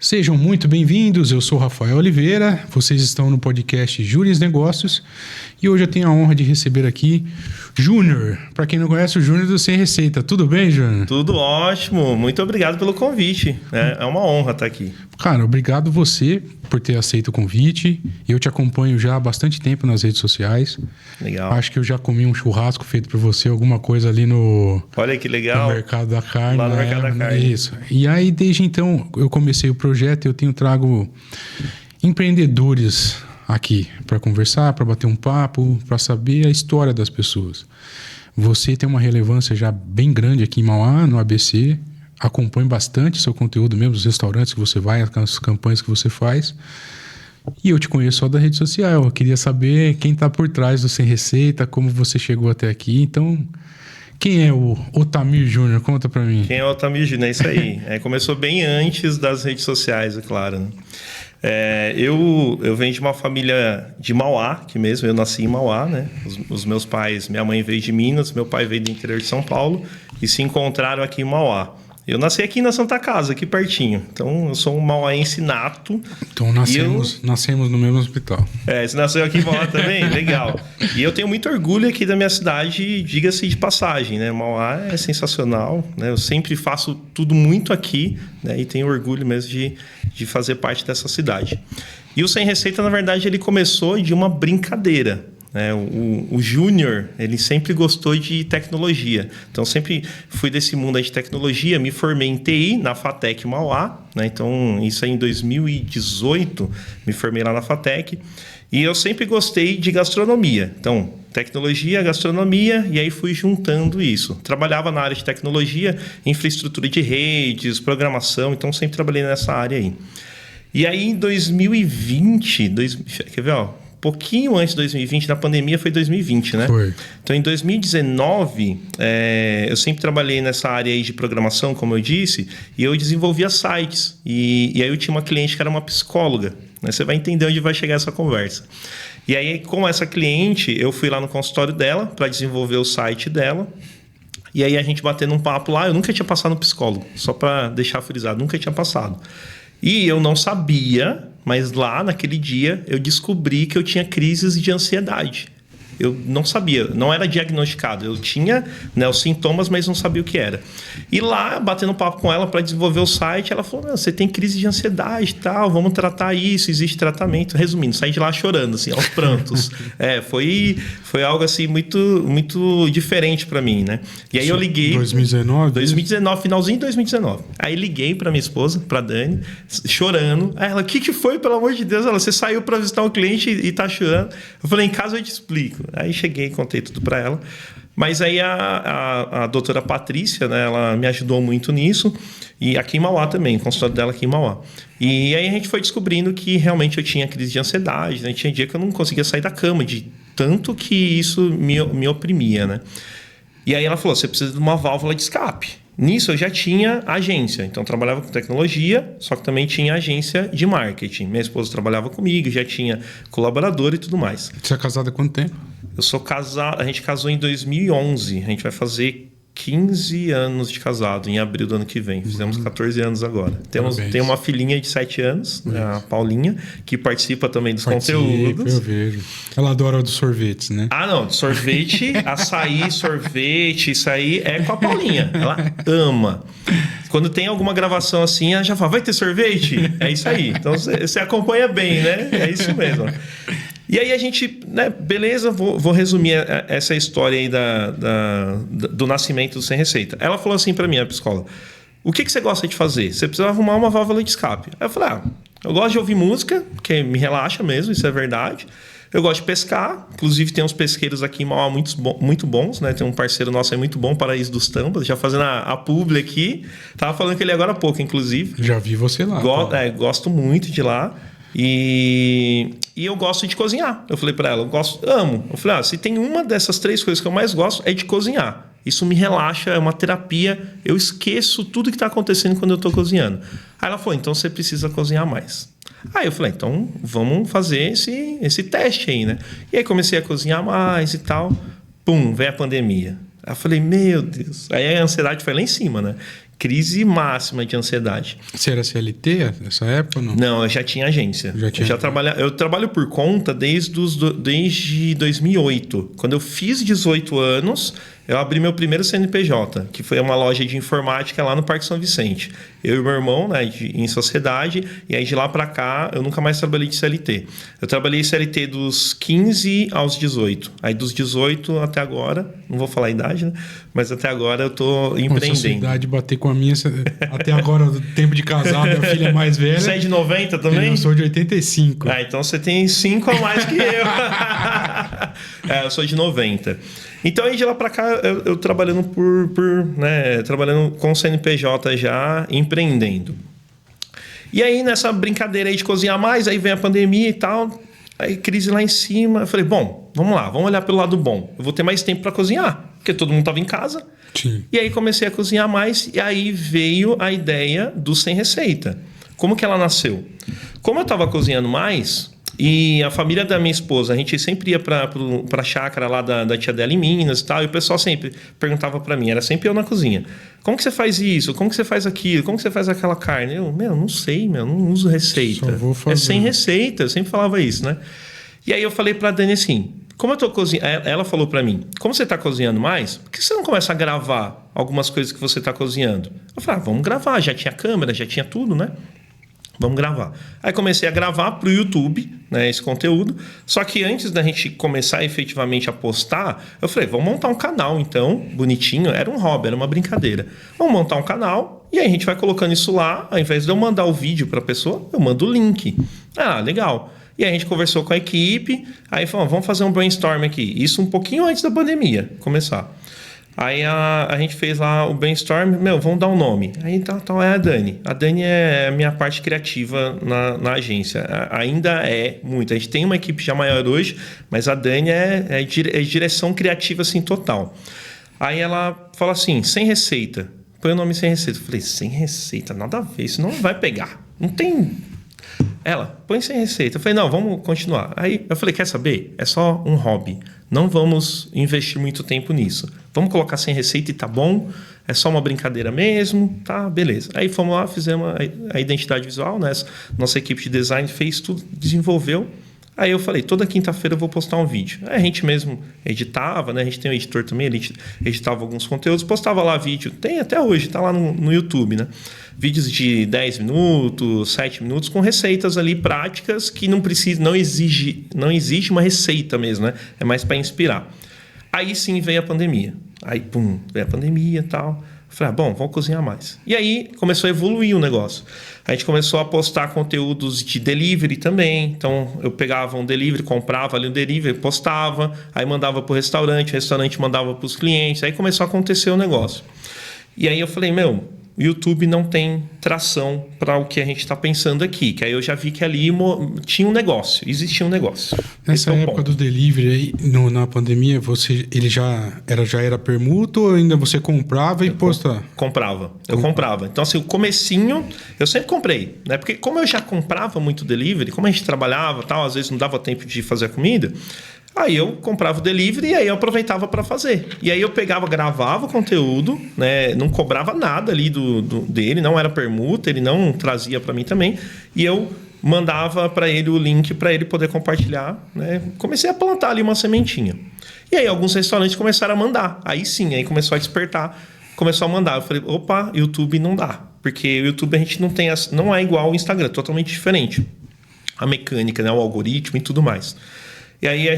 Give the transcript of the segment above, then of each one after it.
Sejam muito bem-vindos, eu sou Rafael Oliveira, vocês estão no podcast Júris Negócios e hoje eu tenho a honra de receber aqui Júnior. Para quem não conhece, o Júnior do Sem Receita. Tudo bem, Júnior? Tudo ótimo, muito obrigado pelo convite, é uma honra estar aqui. Cara, obrigado você por ter aceito o convite. Eu te acompanho já há bastante tempo nas redes sociais. Legal. Acho que eu já comi um churrasco feito por você, alguma coisa ali no... Olha que legal. No Mercado da Carne. Lá no Mercado da Carne. Isso. E aí, desde então, eu comecei o projeto e eu trago empreendedores aqui para conversar, para bater um papo, para saber a história das pessoas. Você tem uma relevância já bem grande aqui em Mauá, no ABC. Acompanho bastante seu conteúdo mesmo, os restaurantes que você vai, as campanhas que você faz. E eu te conheço só da rede social. Eu queria saber quem está por trás do Sem Receita, como você chegou até aqui. Então, quem é o Otamir Júnior? Conta para mim. Quem é o Otamir Júnior? É isso aí. Começou bem antes das redes sociais, é claro, né? Eu venho de uma família de Mauá, aqui mesmo. Eu nasci em Mauá, né? Os meus pais, minha mãe veio de Minas, meu pai veio do interior de São Paulo e se encontraram aqui em Mauá. Eu nasci aqui na Santa Casa, aqui pertinho. Então, eu sou um mauaense nato. Então, nascemos no mesmo hospital. Você nasceu aqui em Mauá também? Legal. E eu tenho muito orgulho aqui da minha cidade, diga-se de passagem, né? Mauá é sensacional, né? Eu sempre faço tudo muito aqui, né? E tenho orgulho mesmo de fazer parte dessa cidade. E o Sem Receita, na verdade, ele começou de uma brincadeira. O Júnior, ele sempre gostou de tecnologia. Então, sempre fui desse mundo de tecnologia. Me formei em TI na FATEC Mauá, né? Então, isso aí em 2018, me formei lá na FATEC. E eu sempre gostei de gastronomia. Então, tecnologia, gastronomia, e aí fui juntando isso. Trabalhava na área de tecnologia, infraestrutura de redes, programação. Então, sempre trabalhei nessa área aí. E aí, em 2020... Quer ver, ó? Pouquinho antes de 2020, na pandemia foi 2020, né? Foi. Então, em 2019, eu sempre trabalhei nessa área aí de programação, como eu disse, e eu desenvolvia sites. E aí eu tinha uma cliente que era uma psicóloga, né? Você vai entender onde vai chegar essa conversa. E aí, com essa cliente, eu fui lá no consultório dela para desenvolver o site dela. E aí, a gente batendo um papo lá, eu nunca tinha passado no psicólogo, só para deixar frisado, nunca tinha passado. E eu não sabia, mas lá naquele dia eu descobri que eu tinha crises de ansiedade. Eu não sabia, não era diagnosticado. Eu tinha, né, os sintomas, mas não sabia o que era. E lá, batendo papo com ela para desenvolver o site, ela falou, você tem crise de ansiedade e tal, vamos tratar isso, existe tratamento. Resumindo, saí de lá chorando, assim, aos prantos. Foi algo assim muito, muito diferente para mim, né? E aí eu liguei... 2019? 2019, finalzinho de 2019. Aí liguei para minha esposa, para Dani, chorando. Aí ela, o que foi, pelo amor de Deus? Ela, você saiu para visitar um cliente e tá chorando. Eu falei, em casa eu te explico. Aí cheguei e contei tudo para ela. Mas aí a doutora Patrícia, né, ela me ajudou muito nisso. E aqui em Mauá também, o consultório dela aqui em Mauá. E aí a gente foi descobrindo que realmente eu tinha crise de ansiedade, né? Tinha dia que eu não conseguia sair da cama, de tanto que isso me oprimia, né? E aí ela falou, você precisa de uma válvula de escape. Nisso eu já tinha agência, então eu trabalhava com tecnologia, só que também tinha agência de marketing. Minha esposa trabalhava comigo, já tinha colaborador e tudo mais. Você é casado há quanto tempo? Eu sou casado, a gente casou em 2011, a gente vai fazer 15 anos de casado em abril do ano que vem. Fizemos 14 anos agora. Tem uma filhinha de 7 anos, a Paulinha, que participa também dos conteúdos. Eu vejo. Ela adora dos sorvetes, né? Ah, não. Sorvete, açaí, sorvete, isso aí é com a Paulinha. Ela ama. Quando tem alguma gravação assim, ela já fala, vai ter sorvete? É isso aí. Então, você acompanha bem, né? É isso mesmo. E aí a gente, né, beleza, vou resumir essa história aí do nascimento do Sem Receita. Ela falou assim para mim, a psicóloga, o que você gosta de fazer? Você precisa arrumar uma válvula de escape. Aí eu falei, eu gosto de ouvir música, porque me relaxa mesmo, isso é verdade. Eu gosto de pescar, inclusive tem uns pesqueiros aqui em Mauá muito bons, né? Tem um parceiro nosso aí muito bom, Paraíso dos Tampas, já fazendo a publi aqui. Tava falando com ele agora há pouco, inclusive. Já vi você lá. Gosto muito de lá. E eu gosto de cozinhar. Eu falei para ela, amo. Eu falei, se tem uma dessas 3 coisas que eu mais gosto é de cozinhar. Isso me relaxa, é uma terapia. Eu esqueço tudo que está acontecendo quando eu estou cozinhando. Aí ela falou, então você precisa cozinhar mais. Aí eu falei, então vamos fazer esse teste aí, né? E aí comecei a cozinhar mais e tal. Pum, veio a pandemia. Aí eu falei, meu Deus. Aí a ansiedade foi lá em cima, né? Crise máxima de ansiedade. Você era CLT nessa época ou não? Não, eu já tinha agência. Eu trabalho por conta desde 2008. Quando eu fiz 18 anos, eu abri meu primeiro CNPJ, que foi uma loja de informática lá no Parque São Vicente. Eu e meu irmão, né, em sociedade, e aí de lá para cá eu nunca mais trabalhei de CLT. Eu trabalhei CLT dos 15 aos 18. Aí dos 18 até agora, não vou falar a idade, né? Mas até agora eu tô empreendendo. Se a sua idade bater com a minha, até agora, o tempo de casado, a filha é mais velha. Você é de 90 também? Eu sou de 85. Ah, então você tem 5 a mais que eu. Eu sou de 90. Então, aí de lá para cá, eu trabalhando trabalhando com CNPJ já, empreendendo. E aí, nessa brincadeira aí de cozinhar mais, aí vem a pandemia e tal, aí crise lá em cima. Eu falei, bom, vamos lá, vamos olhar pelo lado bom. Eu vou ter mais tempo para cozinhar, porque todo mundo estava em casa. Sim. E aí comecei a cozinhar mais, e aí veio a ideia do Sem Receita. Como que ela nasceu? Como eu estava cozinhando mais... E a família da minha esposa, a gente sempre ia para a chácara lá da tia dela em Minas e tal, e o pessoal sempre perguntava para mim, era sempre eu na cozinha. Como que você faz isso? Como que você faz aquilo? Como que você faz aquela carne? Eu, não sei, não uso receita. Só vou fazer. É sem receita, eu sempre falava isso, né? E aí eu falei para a Dani assim, como eu tô cozinhando... Ela falou para mim, como você está cozinhando mais, por que você não começa a gravar algumas coisas que você está cozinhando? Eu falei, vamos gravar, já tinha câmera, já tinha tudo, né? Vamos gravar. Aí comecei a gravar para o YouTube, né, esse conteúdo. Só que antes da gente começar efetivamente a postar, eu falei, vamos montar um canal então, bonitinho. Era um hobby, era uma brincadeira. Vamos montar um canal e aí a gente vai colocando isso lá. Ao invés de eu mandar o vídeo para a pessoa, eu mando o link. Ah, legal. E aí a gente conversou com a equipe. Aí falou, vamos fazer um brainstorm aqui. Isso um pouquinho antes da pandemia começar. Aí a gente fez lá o brainstorm, vamos dar um nome. Aí então é a Dani. A Dani é a minha parte criativa na agência. Ainda é muito. A gente tem uma equipe já maior hoje, mas a Dani é direção criativa assim, total. Aí ela fala assim, Sem Receita. Põe o nome Sem Receita. Eu falei, Sem Receita? Nada a ver, isso não vai pegar. Não tem... Ela, põe Sem Receita. Eu falei, não, vamos continuar. Aí eu falei, quer saber? É só um hobby. Não vamos investir muito tempo nisso. Vamos colocar Sem Receita e tá bom. É só uma brincadeira mesmo. Tá, beleza. Aí fomos lá, fizemos a identidade visual, né? Nossa equipe de design fez tudo, desenvolveu. Aí eu falei, toda quinta-feira eu vou postar um vídeo. Aí a gente mesmo editava, né? A gente tem um editor também, ele editava alguns conteúdos, postava lá vídeo. Tem até hoje, tá lá no YouTube, né? Vídeos de 10 minutos, 7 minutos, com receitas ali práticas que não exige uma receita mesmo, né? É mais para inspirar. Aí sim veio a pandemia. Aí, veio a pandemia e tal. Falei, bom, vamos cozinhar mais. E aí começou a evoluir o negócio. A gente começou a postar conteúdos de delivery também. Então, eu pegava um delivery, comprava ali um delivery, postava, aí mandava para o restaurante mandava para os clientes. Aí começou a acontecer o negócio. E aí eu falei, o YouTube não tem tração para o que a gente está pensando aqui. Que aí eu já vi que ali tinha um negócio, existia um negócio. Nessa época do delivery aí, na pandemia, ele já era permuta ou ainda você comprava e postava? Comprava. Eu comprava. Então, assim, o comecinho, eu sempre comprei, né? Porque como eu já comprava muito delivery, como a gente trabalhava tal, às vezes não dava tempo de fazer a comida, aí eu comprava o delivery e aí eu aproveitava para fazer. E aí eu gravava o conteúdo, né? Não cobrava nada ali dele, não era permuta, ele não trazia para mim também. E eu mandava para ele o link para ele poder compartilhar, né? Comecei a plantar ali uma sementinha. E aí alguns restaurantes começaram a mandar. Aí sim, aí começou a despertar, começou a mandar. Eu falei, opa, YouTube não dá. Porque o YouTube a gente não é igual ao Instagram, é totalmente diferente. A mecânica, né? O algoritmo e tudo mais. E aí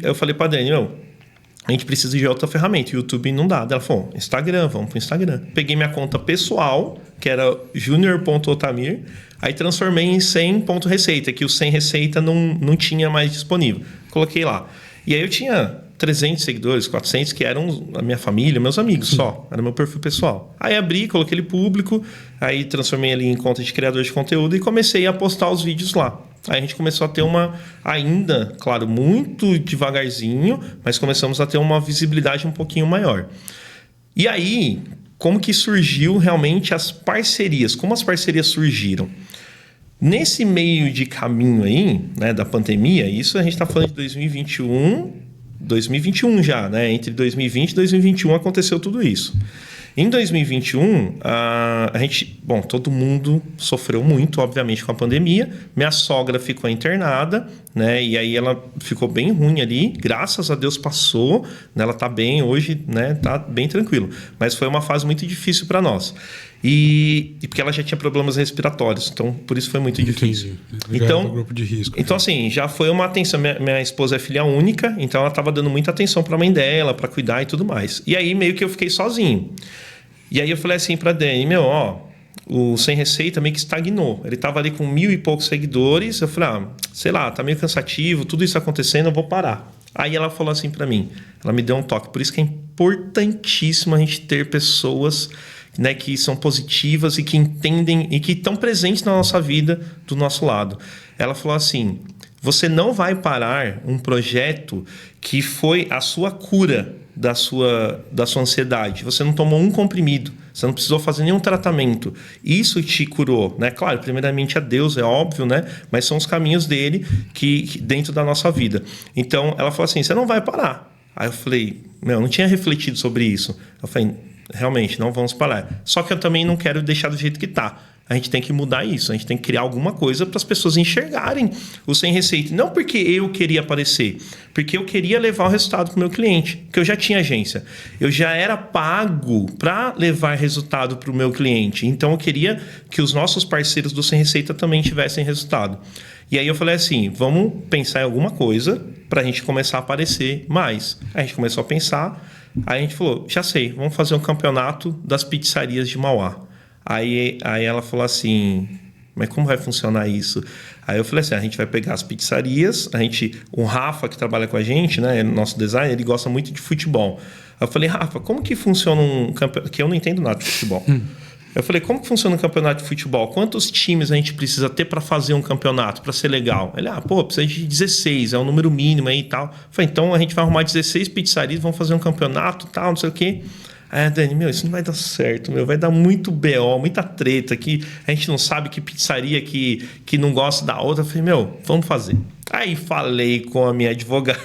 eu falei pra Dani, a gente precisa de outra ferramenta. O YouTube não dá. Ela falou, Instagram, vamos pro Instagram. Peguei minha conta pessoal, que era junior.otamir, aí transformei em 100.receita, que o 100 receita não tinha mais disponível. Coloquei lá. E aí eu tinha 300 seguidores, 400, que eram a minha família, meus amigos só. Era meu perfil pessoal. Aí abri, coloquei ele público, aí transformei ele em conta de criador de conteúdo e comecei a postar os vídeos lá. Aí a gente começou a ter ainda, claro, muito devagarzinho, mas começamos a ter uma visibilidade um pouquinho maior. E aí, como que surgiu realmente as parcerias? Como as parcerias surgiram? Nesse meio de caminho aí, né, da pandemia, isso a gente está falando de 2021 já, né? Entre 2020 e 2021 aconteceu tudo isso. Em 2021, a gente... Bom, todo mundo sofreu muito, obviamente, com a pandemia. Minha sogra ficou internada, né? E aí ela ficou bem ruim ali. Graças a Deus passou, né? Ela tá bem hoje, né? Tá bem tranquilo. Mas foi uma fase muito difícil para nós. E porque ela já tinha problemas respiratórios. Então, por isso foi muito difícil. Então, grupo de risco. Então, assim, já foi uma atenção. Minha esposa é filha única, então ela estava dando muita atenção para a mãe dela, para cuidar e tudo mais. E aí, meio que eu fiquei sozinho. E aí eu falei assim para Dani, o Sem Receita meio que estagnou. Ele estava ali com 1.000 e poucos seguidores. Eu falei, sei lá, tá meio cansativo, tudo isso acontecendo, eu vou parar. Aí ela falou assim para mim, ela me deu um toque. Por isso que é importantíssimo a gente ter pessoas, né, que são positivas e que entendem e que estão presentes na nossa vida, do nosso lado. Ela falou assim, você não vai parar um projeto que foi a sua cura da sua ansiedade. Você não tomou um comprimido, você não precisou fazer nenhum tratamento. Isso te curou, né? Claro, primeiramente a Deus, é óbvio, né? Mas são os caminhos dele que dentro da nossa vida. Então, ela falou assim, você não vai parar. Aí eu falei, eu não tinha refletido sobre isso. Eu falei, realmente, não vamos parar. Só que eu também não quero deixar do jeito que está. A gente tem que mudar isso. A gente tem que criar alguma coisa para as pessoas enxergarem o Sem Receita. Não porque eu queria aparecer, porque eu queria levar o resultado para o meu cliente. Porque eu já tinha agência. Eu já era pago para levar resultado para o meu cliente. Então, eu queria que os nossos parceiros do Sem Receita também tivessem resultado. E aí eu falei assim, vamos pensar em alguma coisa para a gente começar a aparecer mais. Aí a gente começou a pensar... Aí a gente falou, já sei, vamos fazer um campeonato das pizzarias de Mauá. Aí ela falou assim, mas como vai funcionar isso? Aí eu falei assim, a gente vai pegar as pizzarias, o Rafa que trabalha com a gente, né, nosso designer, ele gosta muito de futebol. Aí eu falei, Rafa, como que funciona um campeonato? Que eu não entendo nada de futebol. Eu falei, como que funciona um campeonato de futebol? Quantos times a gente precisa ter para fazer um campeonato, para ser legal? Ele, precisa de 16, é o número mínimo aí e tal. Eu falei, então a gente vai arrumar 16 pizzarias, vamos fazer um campeonato e tal, não sei o quê. Aí a Dani, isso não vai dar certo, vai dar muito BO, muita treta, que a gente não sabe que pizzaria que não gosta da outra. Eu falei, vamos fazer. Aí falei com a minha advogada.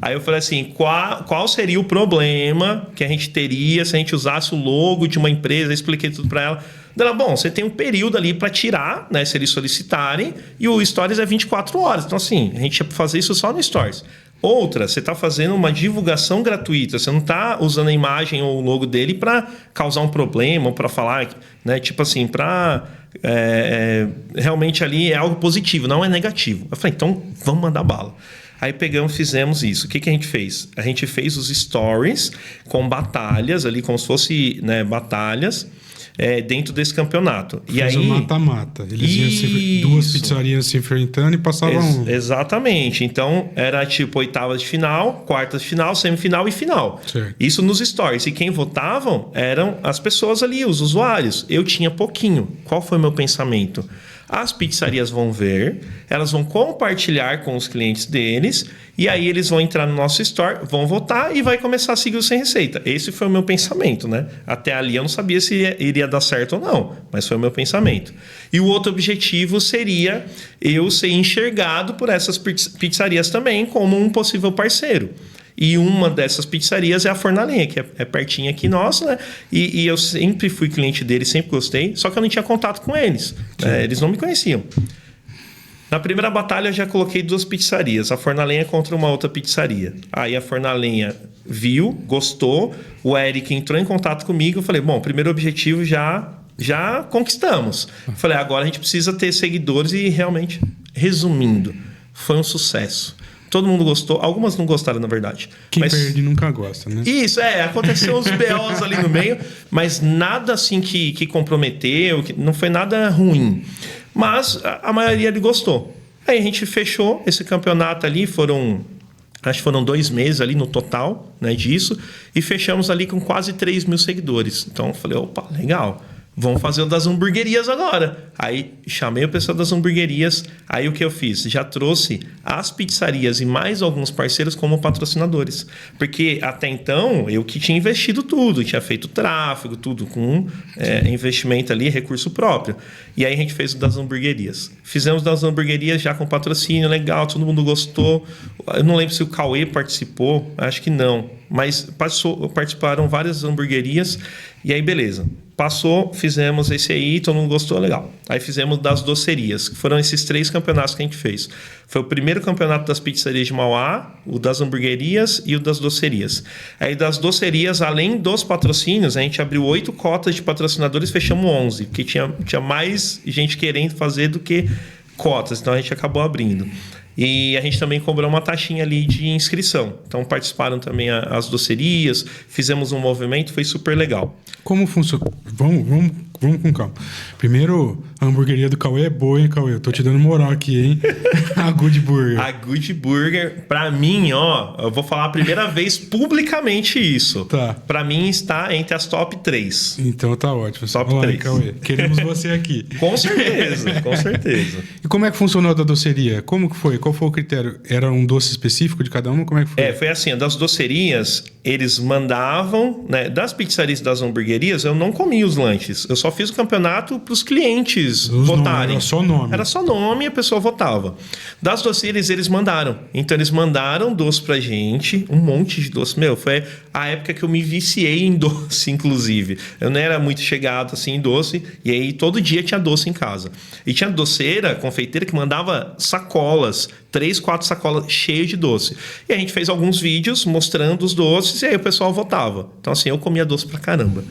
Aí eu falei assim, qual seria o problema que a gente teria se a gente usasse o logo de uma empresa? Eu expliquei tudo para ela. Ela, bom, você tem um período ali para tirar, né, se eles solicitarem, e o Stories é 24 horas. Então, assim, a gente ia fazer isso só no Stories. Outra, você está fazendo uma divulgação gratuita, você não está usando a imagem ou o logo dele para causar um problema ou para falar, né? Tipo assim, para realmente ali é algo positivo, não é negativo. Eu falei, então vamos mandar bala. Aí pegamos, fizemos isso. O que a gente fez? A gente fez os stories com batalhas ali, como se fosse, né, batalhas. Dentro desse campeonato. Fez um mata-mata. Eles iam duas pizzarias se enfrentando e passavam... Exatamente. Então, era tipo oitavas de final, quartas de final, semifinal e final. Certo. Isso nos stories. E quem votavam eram as pessoas ali, os usuários. Eu tinha pouquinho. Qual foi o meu pensamento? As pizzarias vão ver, elas vão compartilhar com os clientes deles, e aí eles vão entrar no nosso store, vão votar e vai começar a seguir o Sem Receita. Esse foi o meu pensamento, né? Até ali eu não sabia se iria dar certo ou não, mas foi o meu pensamento. E o outro objetivo seria eu ser enxergado por essas pizzarias também como um possível parceiro. E uma dessas pizzarias é a Fornalenha, que é pertinho aqui nosso, né? E eu sempre fui cliente deles, sempre gostei, só que eu não tinha contato com eles. Eles não me conheciam. Na primeira batalha eu já coloquei 2 pizzarias, a Fornalenha contra uma outra pizzaria. Aí a Fornalenha viu, gostou, o Eric entrou em contato comigo, eu falei, bom, primeiro objetivo já conquistamos. Falei, agora a gente precisa ter seguidores e realmente, resumindo, foi um sucesso. Todo mundo gostou. Algumas não gostaram, na verdade. Quem perde nunca gosta, né? Isso, aconteceu uns BOs ali no meio, mas nada assim que comprometeu, que não foi nada ruim. Mas a maioria ali gostou. Aí a gente fechou esse campeonato ali, acho que foram 2 meses ali no total, né, disso, e fechamos ali com quase 3 mil seguidores. Então eu falei, opa, legal. Vamos fazer o das hamburguerias agora. Aí chamei o pessoal das hamburguerias. Aí o que eu fiz? Já trouxe as pizzarias e mais alguns parceiros como patrocinadores. Porque até então eu que tinha investido tudo. Tinha feito tráfego, tudo com investimento ali, recurso próprio. E aí a gente fez o das hamburguerias. Fizemos das hamburguerias já com patrocínio, legal, todo mundo gostou. Eu não lembro se o Cauê participou, acho que não. mas participaram várias hamburguerias. E aí, beleza. Passou, fizemos esse aí, todo mundo gostou, legal. Aí fizemos das docerias, que foram esses 3 campeonatos que a gente fez. Foi o primeiro campeonato das pizzarias de Mauá, o das hamburguerias e o das docerias. Aí das docerias, além dos patrocínios, a gente abriu 8 cotas de patrocinadores, fechamos 11, porque tinha mais gente querendo fazer do que cotas, então a gente acabou abrindo. E a gente também cobrou uma taxinha ali de inscrição. Então participaram também as docerias, fizemos um movimento, foi super legal. Como funciona? Vamos com calma. Primeiro, a hamburgueria do Cauê é boa, hein, Cauê? Eu tô te dando moral aqui, hein? A Good Burger. A Good Burger, pra mim, ó, eu vou falar a primeira vez publicamente isso. Tá. Pra mim está entre as top 3. Então tá ótimo. Top Olá, 3. Cauê. Queremos você aqui. Com certeza, com certeza. E como é que funcionou a da doceria? Como que foi? Qual foi o critério? Era um doce específico de cada uma? Como é que foi? Foi assim, das docerias, eles mandavam, né? Das pizzarias e das hamburguerias, eu não comia os lanches. Eu só fiz o campeonato pros clientes votarem. Era só nome. Era só nome e a pessoa votava. Das docerias, eles mandaram. Então, eles mandaram doce pra gente, um monte de doce. Meu, foi a época que eu me viciei em doce, inclusive. Eu não era muito chegado, assim, em doce. E aí, todo dia tinha doce em casa. E tinha doceira, confeiteira, que mandava sacolas, 3, 4 sacolas cheias de doce. E a gente fez alguns vídeos mostrando os doces e aí o pessoal votava. Então, assim, eu comia doce pra caramba.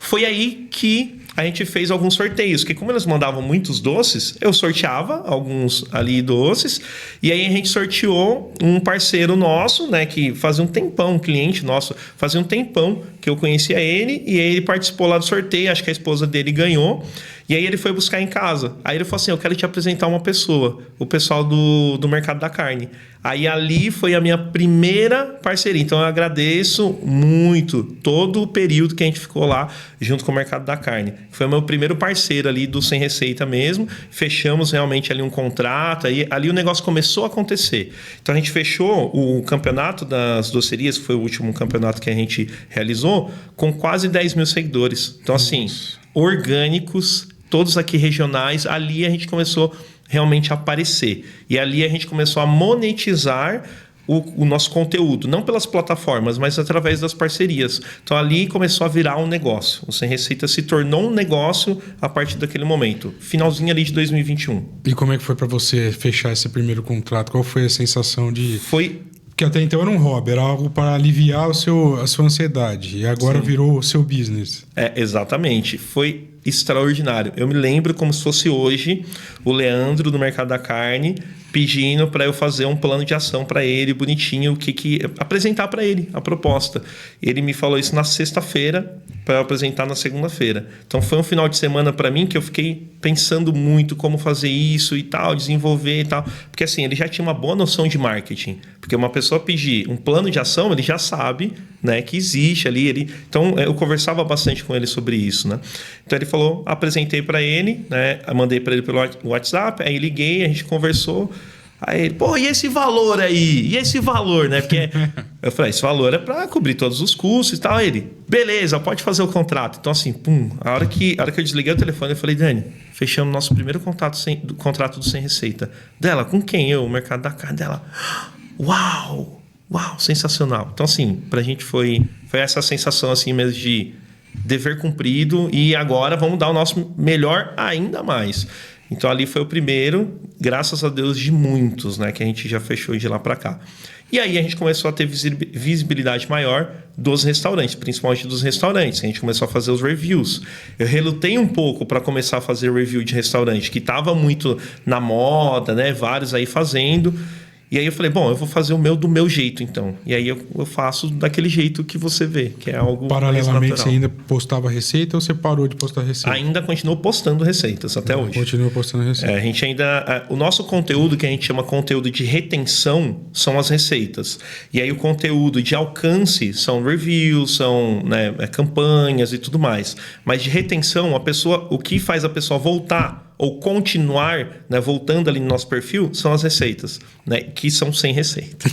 Foi aí que a gente fez alguns sorteios, que como eles mandavam muitos doces, eu sorteava alguns ali doces, e aí a gente sorteou um parceiro nosso, né, que fazia um tempão, um cliente nosso, fazia um tempão que eu conhecia ele, e aí ele participou lá do sorteio, acho que a esposa dele ganhou, e aí ele foi buscar em casa. Aí ele falou assim, eu quero te apresentar uma pessoa, o pessoal do Mercado da Carne. Aí ali foi a minha primeira parceria. Então eu agradeço muito todo o período que a gente ficou lá junto com o Mercado da Carne. Foi o meu primeiro parceiro ali do Sem Receita mesmo. Fechamos realmente ali um contrato. Aí, ali o negócio começou a acontecer. Então a gente fechou o campeonato das docerias, que foi o último campeonato que a gente realizou, com quase 10 mil seguidores. Então assim, orgânicos, todos aqui regionais. Ali a gente começou realmente a aparecer. E ali a gente começou a monetizar o nosso conteúdo, não pelas plataformas, mas através das parcerias. Então ali começou a virar um negócio. O Sem Receita se tornou um negócio a partir daquele momento. Finalzinho ali de 2021. E como é que foi para você fechar esse primeiro contrato? Qual foi a sensação de... Foi... Porque até então era um hobby, era algo para aliviar a sua ansiedade. E agora Sim. virou o seu business. Exatamente. Foi extraordinário. Eu me lembro como se fosse hoje o Leandro do Mercado da Carne pedindo para eu fazer um plano de ação para ele, bonitinho, apresentar para ele a proposta. Ele me falou isso na sexta-feira para eu apresentar na segunda-feira. Então foi um final de semana para mim que eu fiquei pensando muito como fazer isso e tal, desenvolver e tal. Porque assim, ele já tinha uma boa noção de marketing. Porque uma pessoa pedir um plano de ação, ele já sabe, né, que existe ali. Então eu conversava bastante com ele sobre isso, né? Então ele falou, apresentei para ele, né, mandei para ele pelo WhatsApp, aí liguei, a gente conversou. Aí ele, pô, e esse valor aí? E esse valor, né? Porque eu falei, esse valor é para cobrir todos os custos e tal. Aí ele, beleza, pode fazer o contrato. Então assim, a hora que eu desliguei o telefone, eu falei, Dani, fechamos nosso primeiro contrato do Sem Receita. Dela, com quem? Eu, o Mercado da Carne. Dela, uau, sensacional. Então assim, pra gente foi essa sensação assim mesmo de dever cumprido e agora vamos dar o nosso melhor ainda mais. Então ali foi o primeiro, graças a Deus, de muitos, né, que a gente já fechou de lá para cá. E aí a gente começou a ter visibilidade maior dos restaurantes, principalmente dos restaurantes. A gente começou a fazer os reviews. Eu relutei um pouco para começar a fazer review de restaurante, que estava muito na moda, né, vários aí fazendo. E aí eu falei, bom, eu vou fazer o meu do meu jeito, então. E aí eu faço daquele jeito que você vê, que é algo paralelamente, você ainda postava receita ou você parou de postar receita? Ainda continuo postando receitas até hoje. Continua postando receita. A gente ainda... O nosso conteúdo, que a gente chama conteúdo de retenção, são as receitas. E aí o conteúdo de alcance são reviews, são, né, campanhas e tudo mais. Mas de retenção, o que faz a pessoa voltar ou continuar, né, voltando ali no nosso perfil, são as receitas, né, que são sem receita.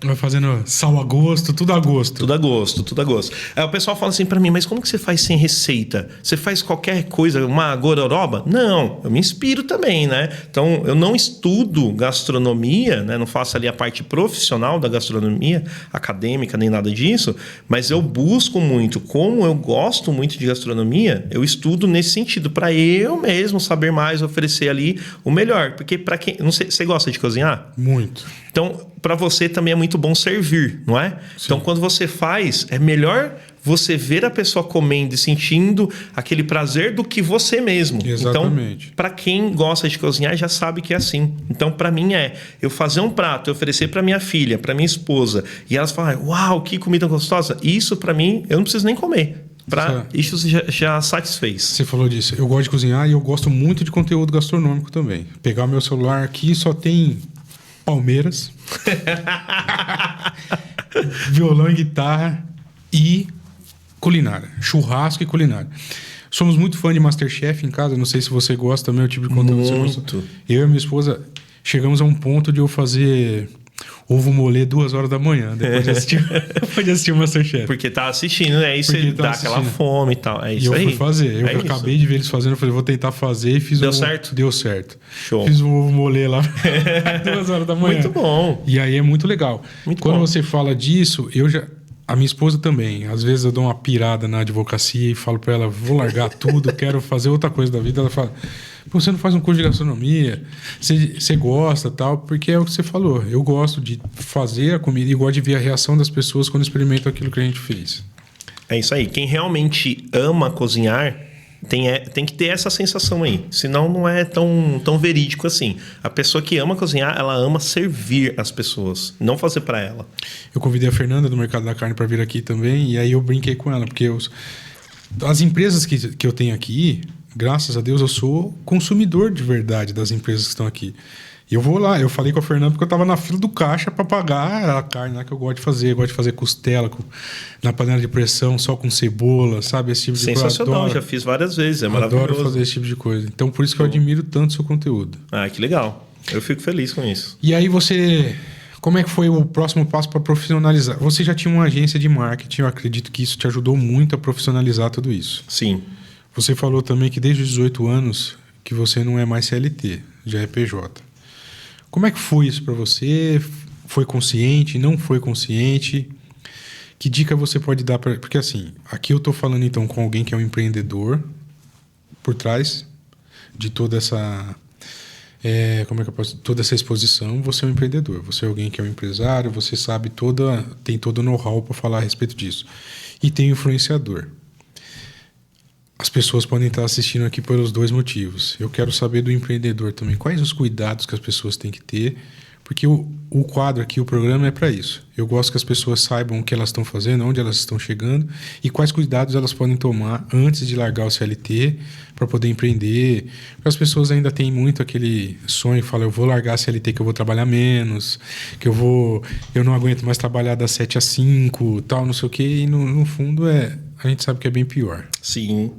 Vai fazendo sal a gosto, tudo a gosto. Tudo a gosto, tudo a gosto. Aí o pessoal fala assim pra mim, mas como que você faz sem receita? Você faz qualquer coisa, uma gororoba? Não, eu me inspiro também, né? Então, eu não estudo gastronomia, né? Não faço ali a parte profissional da gastronomia, acadêmica, nem nada disso, mas eu busco muito, como eu gosto muito de gastronomia, eu estudo nesse sentido, para eu mesmo saber mais, oferecer ali o melhor. Porque para quem... Não sei, você gosta de cozinhar? Muito. Então, para você também é muito bom servir, não é? Sim. Então, quando você faz, é melhor você ver a pessoa comendo e sentindo aquele prazer do que você mesmo. Exatamente. Então, para quem gosta de cozinhar, já sabe que é assim. Então, para mim eu fazer um prato, eu oferecer para minha filha, para minha esposa, e elas falarem, uau, que comida gostosa. Isso, para mim, eu não preciso nem comer. Isso já satisfez. Você falou disso. Eu gosto de cozinhar e eu gosto muito de conteúdo gastronômico também. Pegar o meu celular aqui, só tem Palmeiras, violão e guitarra e culinária. Churrasco e culinária. Somos muito fã de MasterChef em casa. Não sei se você gosta também, o tipo de conteúdo. Muito. Eu e a minha esposa chegamos a um ponto de eu fazer ovo molê 2 horas da manhã, depois de assistir o MasterChef. Porque tá assistindo, né? Aí você dá aquela fome e tal. É isso aí. E eu fui fazer. Eu acabei de ver eles fazendo, eu falei, vou tentar fazer e fiz. Deu certo? Deu certo. Show. Fiz um ovo molê lá 2 horas da manhã. Muito bom. E aí é muito legal. Quando você fala disso, a minha esposa também. Às vezes eu dou uma pirada na advocacia e falo pra ela, vou largar tudo, quero fazer outra coisa da vida. Ela fala, pô, você não faz um curso de gastronomia? Você gosta tal? Porque é o que você falou. Eu gosto de fazer a comida e gosto de ver a reação das pessoas quando experimentam aquilo que a gente fez. É isso aí. Quem realmente ama cozinhar tem que ter essa sensação aí. Senão não é tão verídico assim. A pessoa que ama cozinhar, ela ama servir as pessoas, não fazer para ela. Eu convidei a Fernanda do Mercado da Carne para vir aqui também, e aí eu brinquei com ela, porque as empresas que eu tenho aqui, graças a Deus, eu sou consumidor de verdade das empresas que estão aqui. E eu vou lá, eu falei com a Fernanda porque eu estava na fila do caixa para pagar a carne lá que eu gosto de fazer. Eu gosto de fazer costela na panela de pressão, só com cebola, sabe? Esse tipo de coisa. Sensacional, já fiz várias vezes, é maravilhoso. Adoro fazer esse tipo de coisa. Então, por isso que eu admiro tanto o seu conteúdo. Ah, que legal. Eu fico feliz com isso. E aí como é que foi o próximo passo para profissionalizar? Você já tinha uma agência de marketing, eu acredito que isso te ajudou muito a profissionalizar tudo isso. Sim. Você falou também que desde os 18 anos que você não é mais CLT, já é PJ. Como é que foi isso para você? Foi consciente? Não foi consciente? Que dica você pode dar para... Porque assim, aqui eu estou falando então com alguém que é um empreendedor por trás de toda essa... toda essa exposição. Você é um empreendedor, você é alguém que é um empresário, você sabe tem todo o know-how para falar a respeito disso. E tem um influenciador. As pessoas podem estar assistindo aqui pelos 2 motivos. Eu quero saber do empreendedor também. Quais os cuidados que as pessoas têm que ter? Porque o quadro aqui, o programa é para isso. Eu gosto que as pessoas saibam o que elas estão fazendo, onde elas estão chegando e quais cuidados elas podem tomar antes de largar o CLT para poder empreender. Porque as pessoas ainda têm muito aquele sonho, falam, eu vou largar a CLT que eu vou trabalhar menos, que eu não aguento mais trabalhar das 7 às 5, tal, não sei o quê. E no fundo a gente sabe que é bem pior. Sim.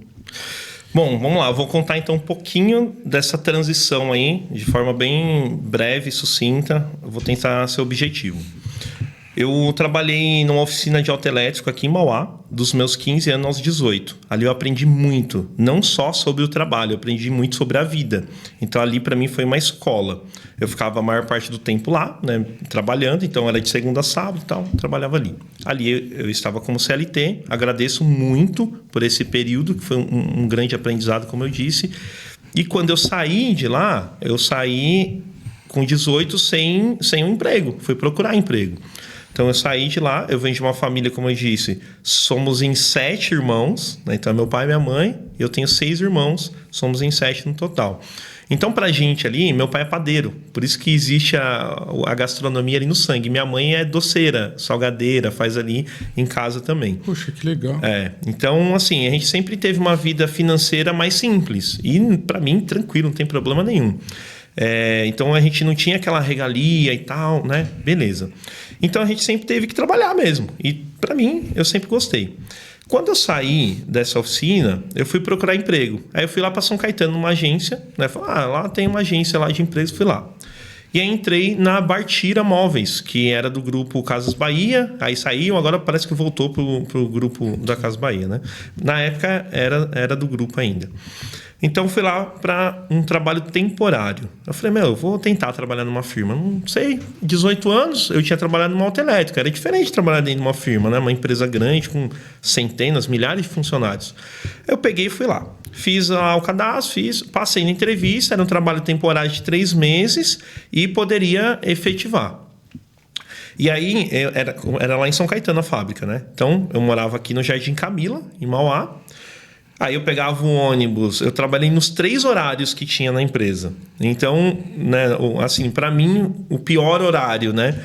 Bom, vamos lá. Eu vou contar então um pouquinho dessa transição aí, de forma bem breve e sucinta. Eu vou tentar ser objetivo. Eu trabalhei numa oficina de autoelétrico aqui em Mauá, dos meus 15 anos aos 18. Ali eu aprendi muito, não só sobre o trabalho, eu aprendi muito sobre a vida. Então ali para mim foi uma escola. Eu ficava a maior parte do tempo lá, né, trabalhando, então era de segunda a sábado e tal, trabalhava ali. Ali eu estava como CLT, agradeço muito por esse período, que foi um grande aprendizado, como eu disse. E quando eu saí de lá, eu saí com 18 sem um emprego, fui procurar emprego. Então eu saí de lá, eu venho de uma família, como eu disse, somos em 7 irmãos, né? Então meu pai e minha mãe, eu tenho 6 irmãos, somos em 7 no total. Então pra gente ali, meu pai é padeiro, por isso que existe a gastronomia ali no sangue. Minha mãe é doceira, salgadeira, faz ali em casa também. Poxa, que legal. Então assim, a gente sempre teve uma vida financeira mais simples e pra mim, tranquilo, não tem problema nenhum. Então a gente não tinha aquela regalia e tal, né? Beleza. Então a gente sempre teve que trabalhar mesmo. E para mim, eu sempre gostei. Quando eu saí dessa oficina, eu fui procurar emprego. Aí eu fui lá para São Caetano, numa agência, né? Falei, lá tem uma agência lá de empresas, fui lá. E aí entrei na Bartira Móveis, que era do grupo Casas Bahia. Aí saiu, agora parece que voltou pro grupo da Casas Bahia, né? Na época era do grupo ainda. Então fui lá para um trabalho temporário. Eu falei, eu vou tentar trabalhar numa firma. Não sei, 18 anos, eu tinha trabalhado numa autoelétrica. Era diferente de trabalhar dentro de uma firma, né? Uma empresa grande com centenas, milhares de funcionários. Eu peguei e fui lá. Fiz o cadastro, passei na entrevista. Era um trabalho temporário de 3 meses e poderia efetivar. E aí, era lá em São Caetano a fábrica, né? Então, eu morava aqui no Jardim Camila, em Mauá. Aí eu pegava um ônibus, eu trabalhei nos 3 horários que tinha na empresa. Então, né, assim, para mim, o pior horário, né?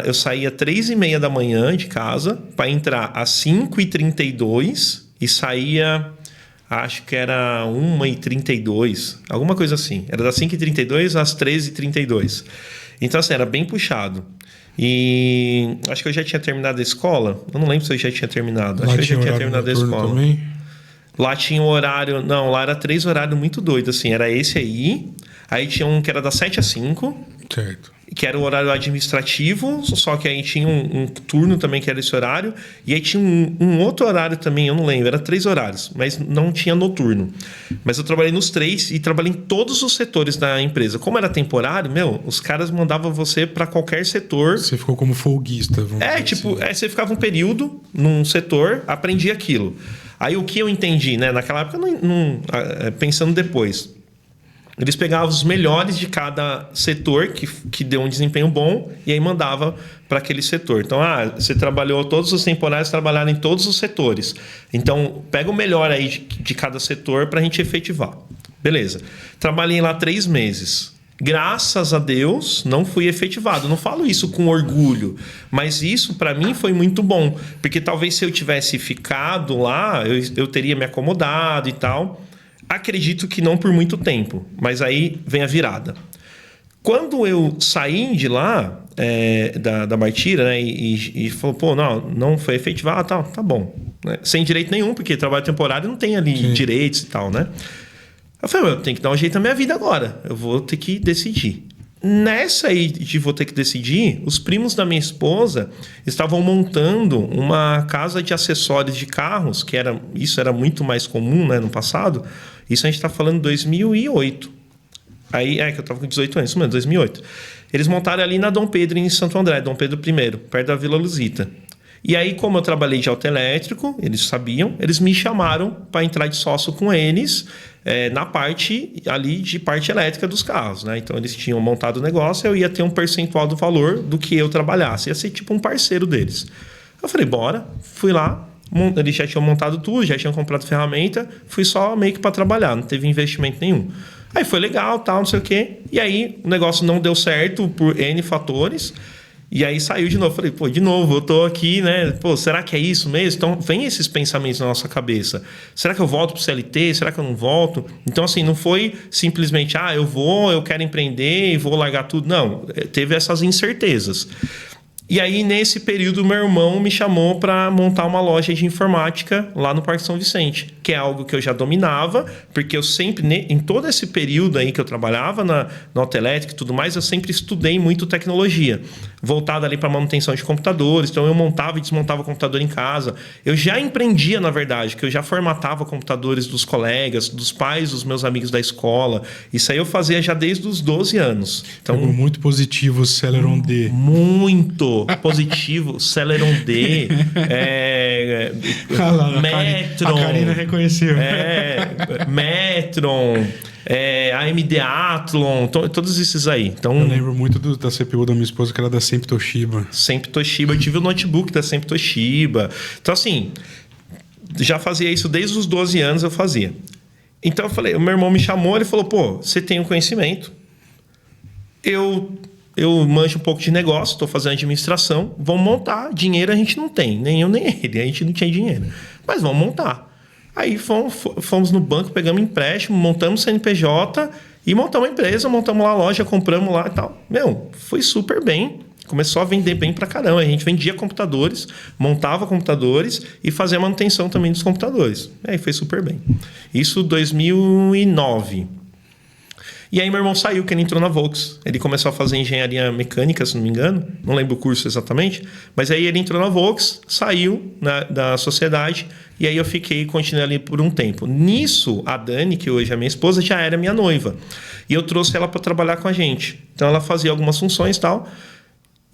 Eu saía 3h30 da manhã de casa para entrar às 5h32 e saía, acho que era 1h32, alguma coisa assim. Era das 5h32 às 13h32. Então, assim, era bem puxado. E acho que eu já tinha terminado a escola. Eu não lembro se eu já tinha terminado. Acho que eu já tinha terminado a escola. Também? Lá tinha um horário... Não, lá era 3 horários muito doidos, assim. Era esse aí. Aí tinha um que era das 7 às 5. Certo. Que era o horário administrativo. Só que aí tinha um turno também, que era esse horário. E aí tinha um outro horário também, eu não lembro. Era 3 horários, mas não tinha noturno. Mas eu trabalhei nos 3 e trabalhei em todos os setores da empresa. Como era temporário, os caras mandavam você para qualquer setor. Você ficou como folguista. Você ficava um período num setor, aprendia aquilo. Aí o que eu entendi, né? Naquela época, pensando depois, eles pegavam os melhores de cada setor que deu um desempenho bom e aí mandava para aquele setor. Então, você trabalhou, todos os temporários trabalharam em todos os setores. Então, pega o melhor aí de cada setor para a gente efetivar. Beleza. Trabalhei lá 3 meses. Graças a Deus, não fui efetivado. Não falo isso com orgulho, mas isso para mim foi muito bom. Porque talvez se eu tivesse ficado lá, eu teria me acomodado e tal. Acredito que não por muito tempo, mas aí vem a virada. Quando eu saí de lá, da Bartira, né, e falou, não foi efetivado, tá bom. Né? Sem direito nenhum, porque trabalho temporário não tem ali direitos e tal, né? Eu falei, eu tenho que dar um jeito na minha vida agora. Eu vou ter que decidir. Nessa aí de vou ter que decidir, os primos da minha esposa estavam montando uma casa de acessórios de carros, isso era muito mais comum, né, no passado. Isso a gente está falando em 2008. Aí que eu estava com 18 anos, isso mesmo, 2008. Eles montaram ali na Dom Pedro, em Santo André, Dom Pedro I, perto da Vila Luzita. E aí, como eu trabalhei de autoelétrico, eles sabiam, eles me chamaram para entrar de sócio com eles na parte ali de parte elétrica dos carros, né? Então, eles tinham montado o negócio, eu ia ter um percentual do valor do que eu trabalhasse. Ia ser tipo um parceiro deles. Eu falei, bora. Fui lá. Eles já tinham montado tudo, já tinham comprado ferramenta. Fui só meio que para trabalhar, não teve investimento nenhum. Aí foi legal, tal, não sei o quê. E aí, o negócio não deu certo por N fatores. E aí saiu de novo. Falei, de novo, eu tô aqui, né? Será que é isso mesmo? Então, vem esses pensamentos na nossa cabeça. Será que eu volto pro CLT? Será que eu não volto? Então, assim, não foi simplesmente, eu quero empreender e vou largar tudo. Não, teve essas incertezas. E aí, nesse período, meu irmão me chamou para montar uma loja de informática lá no Parque São Vicente, que é algo que eu já dominava, porque eu sempre, em todo esse período aí que eu trabalhava na autoelétrica e tudo mais, eu sempre estudei muito tecnologia, voltada ali para manutenção de computadores. Então, eu montava e desmontava o computador em casa. Eu já empreendia, na verdade, que eu já formatava computadores dos colegas, dos pais dos meus amigos da escola. Isso aí eu fazia já desde os 12 anos. Então, muito positivo o Celeron D. Muito positivo, Celeron D, Metron. A Karina reconheceu. Metron, AMD Athlon, todos esses aí. Então, eu lembro muito da CPU da minha esposa, que era da Sempre Toshiba. Sempre Toshiba, eu tive o notebook da Sempre Toshiba. Então, assim, já fazia isso desde os 12 anos, eu fazia. Então, eu falei, o meu irmão me chamou, ele falou, você tem o conhecimento. Eu manjo um pouco de negócio, estou fazendo administração, vamos montar. Dinheiro a gente não tem, nem eu nem ele, a gente não tinha dinheiro. Mas vamos montar. Aí fomos no banco, pegamos empréstimo, montamos CNPJ e montamos a empresa, montamos lá a loja, compramos lá e tal. Foi super bem. começou a vender bem pra caramba. A gente vendia computadores, montava computadores e fazia manutenção também dos computadores. E aí foi super bem. Isso 2009. E aí meu irmão saiu, que ele entrou na Volks. Ele começou a fazer engenharia mecânica, se não me engano. Não lembro o curso exatamente. Mas aí ele entrou na Volks, saiu da sociedade. E aí eu continuei ali por um tempo. Nisso, a Dani, que hoje é minha esposa, já era minha noiva. E eu trouxe ela para trabalhar com a gente. Então ela fazia algumas funções e tal.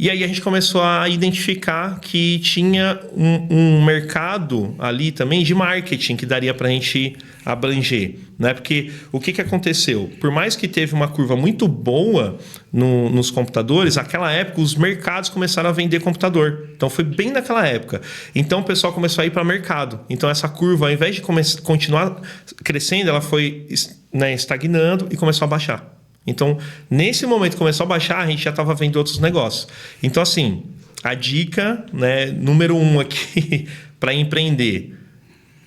E aí a gente começou a identificar que tinha um mercado ali também de marketing que daria para a gente abranger, né? Porque o que aconteceu? Por mais que teve uma curva muito boa nos computadores, naquela época os mercados começaram a vender computador. Então foi bem naquela época. Então o pessoal começou a ir para o mercado. Então essa curva, ao invés de continuar crescendo, ela foi, né, estagnando e começou a baixar. Então, nesse momento que começou a baixar, a gente já estava vendo outros negócios. Então, assim, a dica, né, número 1 aqui para empreender: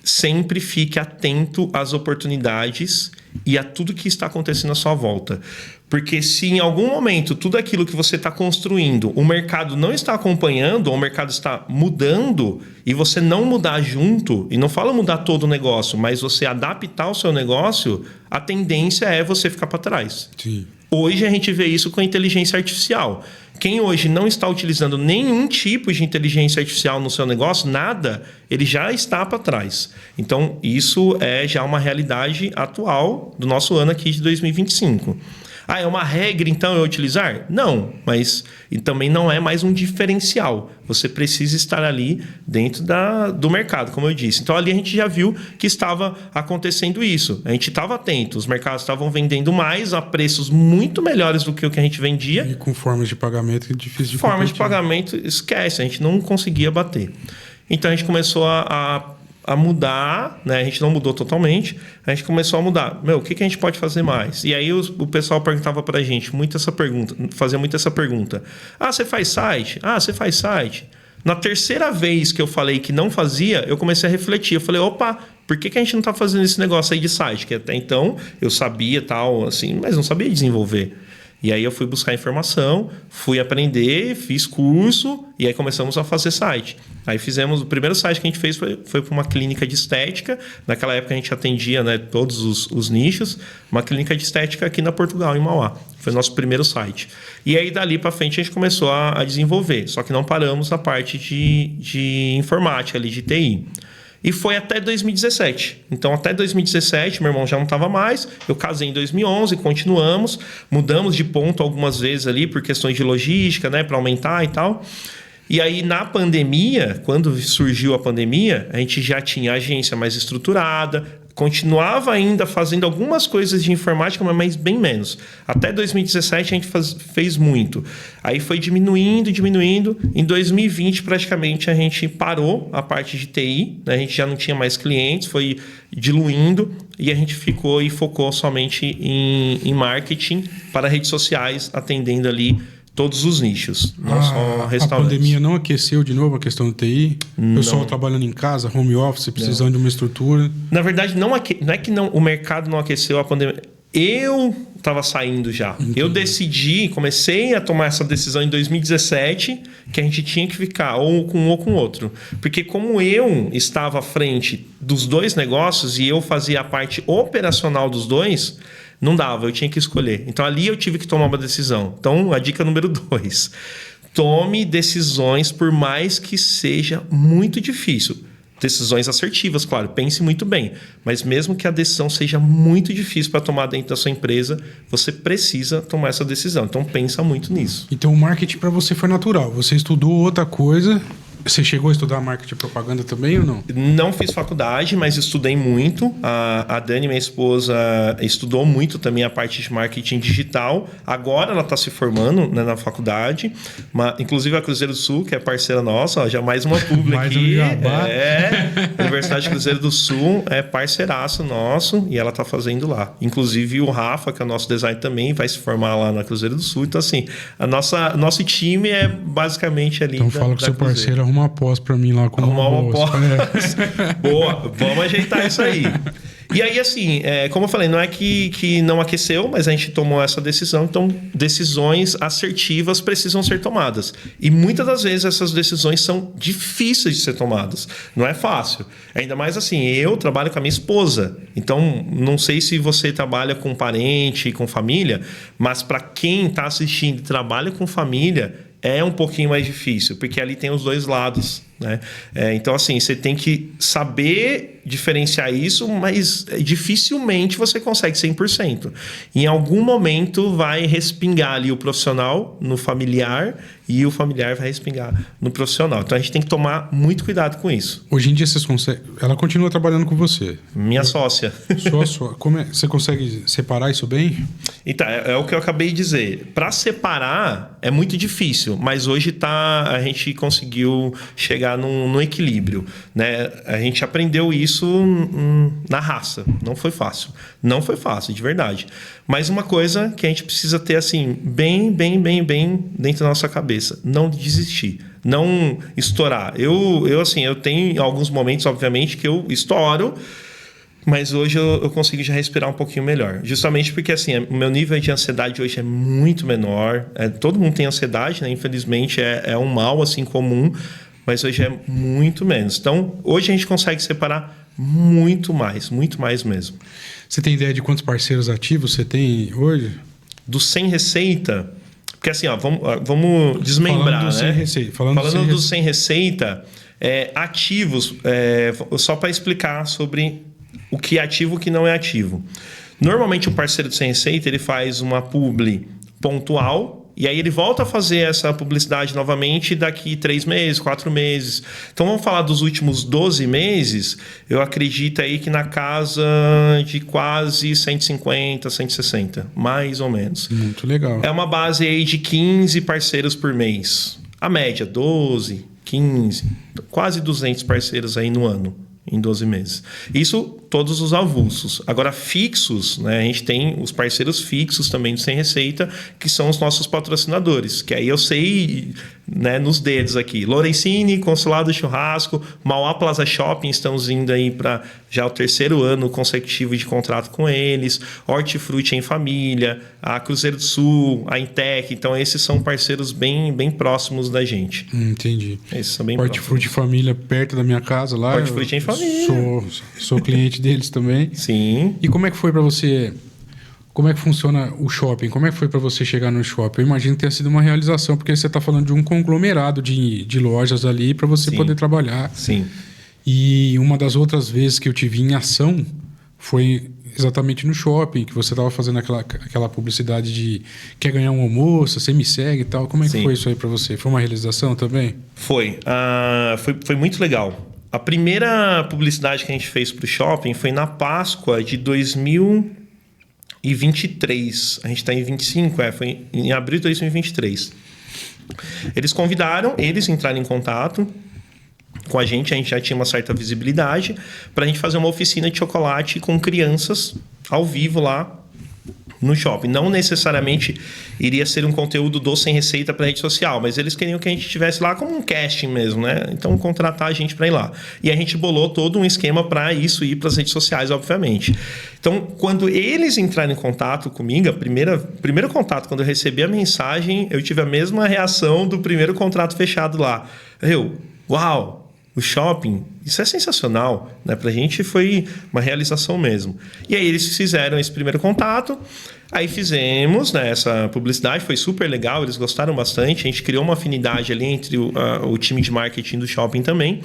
sempre fique atento às oportunidades e a tudo que está acontecendo à sua volta. Porque se em algum momento tudo aquilo que você está construindo, o mercado não está acompanhando, ou o mercado está mudando, e você não mudar junto, e não fala mudar todo o negócio, mas você adaptar o seu negócio, a tendência é você ficar para trás. Sim. Hoje a gente vê isso com a inteligência artificial. Quem hoje não está utilizando nenhum tipo de inteligência artificial no seu negócio, nada, ele já está para trás. Então, isso é já uma realidade atual do nosso ano aqui de 2025. Ah, é uma regra, então, eu utilizar? Não, mas e também não é mais um diferencial. Você precisa estar ali dentro do mercado, como eu disse. Então, ali a gente já viu que estava acontecendo isso. A gente estava atento. Os mercados estavam vendendo mais a preços muito melhores do que o que a gente vendia. E com formas de pagamento que é difícil de Formas de competir. pagamento, esquece. A gente não conseguia bater. Então, a gente começou a mudar, né? A gente não mudou totalmente, a gente começou a mudar. O que a gente pode fazer mais? E aí o pessoal perguntava pra gente fazia muito essa pergunta. Ah, você faz site? Ah, você faz site? Na terceira vez que eu falei que não fazia, eu comecei a refletir. Eu falei, opa, por que a gente não tá fazendo esse negócio aí de site? Que até então eu sabia tal, assim, mas não sabia desenvolver. E aí eu fui buscar informação, fui aprender, fiz curso e aí começamos a fazer site. Aí fizemos, o primeiro site que a gente fez foi para uma clínica de estética. Naquela época a gente atendia, né, todos os nichos. Uma clínica de estética aqui na Portugal, em Mauá. Foi o nosso primeiro site. E aí dali para frente a gente começou a desenvolver. Só que não paramos na parte de informática, ali, de TI. E foi até 2017. Então, até 2017, meu irmão já não estava mais. Eu casei em 2011, continuamos. Mudamos de ponto algumas vezes ali por questões de logística, né, para aumentar e tal. E aí, na pandemia, quando surgiu a pandemia, a gente já tinha a agência mais estruturada, continuava ainda fazendo algumas coisas de informática, mas bem menos. Até 2017 a gente fez muito. Aí foi diminuindo. Em 2020 praticamente a gente parou a parte de TI, né? A gente já não tinha mais clientes, foi diluindo e a gente ficou e focou somente em marketing para redes sociais, atendendo ali todos os nichos, não só restaurantes. A pandemia não aqueceu de novo a questão do TI? O pessoal trabalhando em casa, home office, precisando de uma estrutura? Na verdade, não é que o mercado não aqueceu a pandemia. Eu estava saindo já. Entendi. Eu comecei a tomar essa decisão em 2017, que a gente tinha que ficar ou com um ou com outro. Porque como eu estava à frente dos dois negócios e eu fazia a parte operacional dos dois, não dava, eu tinha que escolher. Então, ali eu tive que tomar uma decisão. Então, a dica número 2. Tome decisões por mais que seja muito difícil. Decisões assertivas, claro. Pense muito bem. Mas mesmo que a decisão seja muito difícil para tomar dentro da sua empresa, você precisa tomar essa decisão. Então, pensa muito nisso. Então, o marketing para você foi natural. Você estudou outra coisa... Você chegou a estudar marketing e propaganda também ou não? Não fiz faculdade, mas estudei muito. A Dani, minha esposa, estudou muito também a parte de marketing digital. Agora ela está se formando, né, na faculdade. Inclusive a Cruzeiro do Sul, que é parceira nossa, ó, já mais uma pública aqui. A Universidade Cruzeiro do Sul é parceiraço nosso e ela está fazendo lá. Inclusive o Rafa, que é o nosso design também, vai se formar lá na Cruzeiro do Sul. Então, assim, nosso time é basicamente ali. Então fala com seu parceiro, arruma uma pós pra mim lá com uma pós. Boa, vamos ajeitar isso aí. E aí, assim, como eu falei, não é que não aqueceu, mas a gente tomou essa decisão. Então, decisões assertivas precisam ser tomadas. E muitas das vezes essas decisões são difíceis de ser tomadas. Não é fácil. Ainda mais assim, eu trabalho com a minha esposa. Então, não sei se você trabalha com parente, com família, mas para quem está assistindo e trabalha com família, é um pouquinho mais difícil, porque ali tem os dois lados, né? Então, assim, você tem que saber diferenciar isso, mas dificilmente você consegue 100%. Em algum momento vai respingar ali o profissional no familiar e o familiar vai respingar no profissional. Então, a gente tem que tomar muito cuidado com isso. Hoje em dia, vocês conseguem... Ela continua trabalhando com você. Minha sócia. Sua. Você consegue separar isso bem? Então, é o que eu acabei de dizer. Para separar é muito difícil, mas hoje a gente conseguiu chegar num equilíbrio, né? A gente aprendeu isso na raça. Não foi fácil. Não foi fácil, de verdade. Mas uma coisa que a gente precisa ter assim, bem dentro da nossa cabeça. Não desistir. Não estourar. Eu tenho alguns momentos, obviamente, que eu estouro, mas hoje eu consigo já respirar um pouquinho melhor. Justamente porque assim, o meu nível de ansiedade hoje é muito menor. Todo mundo tem ansiedade, né? Infelizmente é um mal assim comum, mas hoje é muito menos. Então, hoje a gente consegue separar muito mais mesmo. Você tem ideia de quantos parceiros ativos você tem hoje? Do sem receita, porque assim, ó, vamos desmembrar, né? Falando do sem receita, ativos, só para explicar sobre o que é ativo e o que não é ativo. Normalmente o parceiro do sem receita, ele faz uma publi pontual, e aí ele volta a fazer essa publicidade novamente daqui 3 meses, 4 meses. Então vamos falar dos últimos 12 meses, eu acredito aí que na casa de quase 150, 160, mais ou menos. Muito legal. É uma base aí de 15 parceiros por mês. A média, 12, 15, quase 200 parceiros aí no ano. Em 12 meses. Isso todos os avulsos. Agora, fixos, né? A gente tem os parceiros fixos também do Sem Receita, que são os nossos patrocinadores. Que aí eu sei, né, nos dedos aqui. Lorenzini, Consulado Churrasco, Mauá Plaza Shopping, estamos indo aí para já o 3º ano consecutivo de contrato com eles. Hortifruti em Família, a Cruzeiro do Sul, a Intec. Então, esses são parceiros bem próximos da gente. Entendi. Esses são bem Hortifruti Família, perto da minha casa lá. Hortifruti em Família. Sou cliente deles também. Sim. E como é que foi para você? Como é que funciona o shopping? Como é que foi para você chegar no shopping? Eu imagino que tenha sido uma realização, porque você está falando de um conglomerado de lojas ali para você poder trabalhar. Sim. E uma das outras vezes que eu te vi em ação foi exatamente no shopping, que você estava fazendo aquela publicidade de quer ganhar um almoço, você me segue e tal. Como é que foi isso aí para você? Foi uma realização também? Foi. Foi muito legal. A primeira publicidade que a gente fez para o shopping foi na Páscoa de 2023. A gente está em 25, foi em abril de 2023. Eles convidaram, eles entraram em contato com a gente já tinha uma certa visibilidade, para a gente fazer uma oficina de chocolate com crianças ao vivo lá no shopping. Não necessariamente iria ser um conteúdo do Sem Receita para rede social, mas eles queriam que a gente estivesse lá como um casting mesmo, né? Então, contratar a gente para ir lá. E a gente bolou todo um esquema para isso ir para as redes sociais, obviamente. Então, quando eles entraram em contato comigo, primeiro contato, quando eu recebi a mensagem, eu tive a mesma reação do primeiro contrato fechado lá. Uau! O shopping, isso é sensacional, né? Pra gente foi uma realização mesmo. E aí eles fizeram esse primeiro contato, aí fizemos, né, essa publicidade, foi super legal, eles gostaram bastante, a gente criou uma afinidade ali entre o time de marketing do shopping também,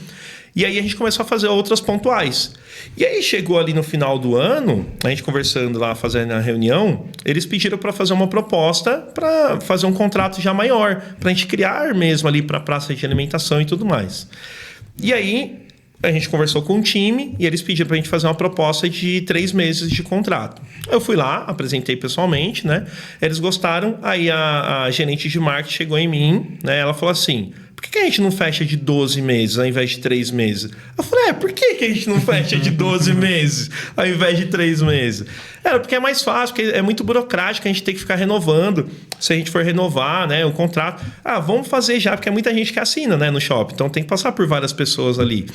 e aí a gente começou a fazer outras pontuais. E aí chegou ali no final do ano, a gente conversando lá, fazendo a reunião, eles pediram para fazer uma proposta para fazer um contrato já maior, para a gente criar mesmo ali para praça de alimentação e tudo mais. E aí, a gente conversou com o time e eles pediram para a gente fazer uma proposta de 3 meses de contrato. Eu fui lá, apresentei pessoalmente, né? Eles gostaram, aí a gerente de marketing chegou em mim, né? Ela falou assim, por que a gente não fecha de 12 meses ao invés de 3 meses? Eu falei, por que a gente não fecha de 12 meses ao invés de 3 meses? Era porque é mais fácil, porque é muito burocrático, a gente tem que ficar renovando. Se a gente for renovar, né, o contrato, vamos fazer já, porque é muita gente que assina, né, no shopping, então tem que passar por várias pessoas ali.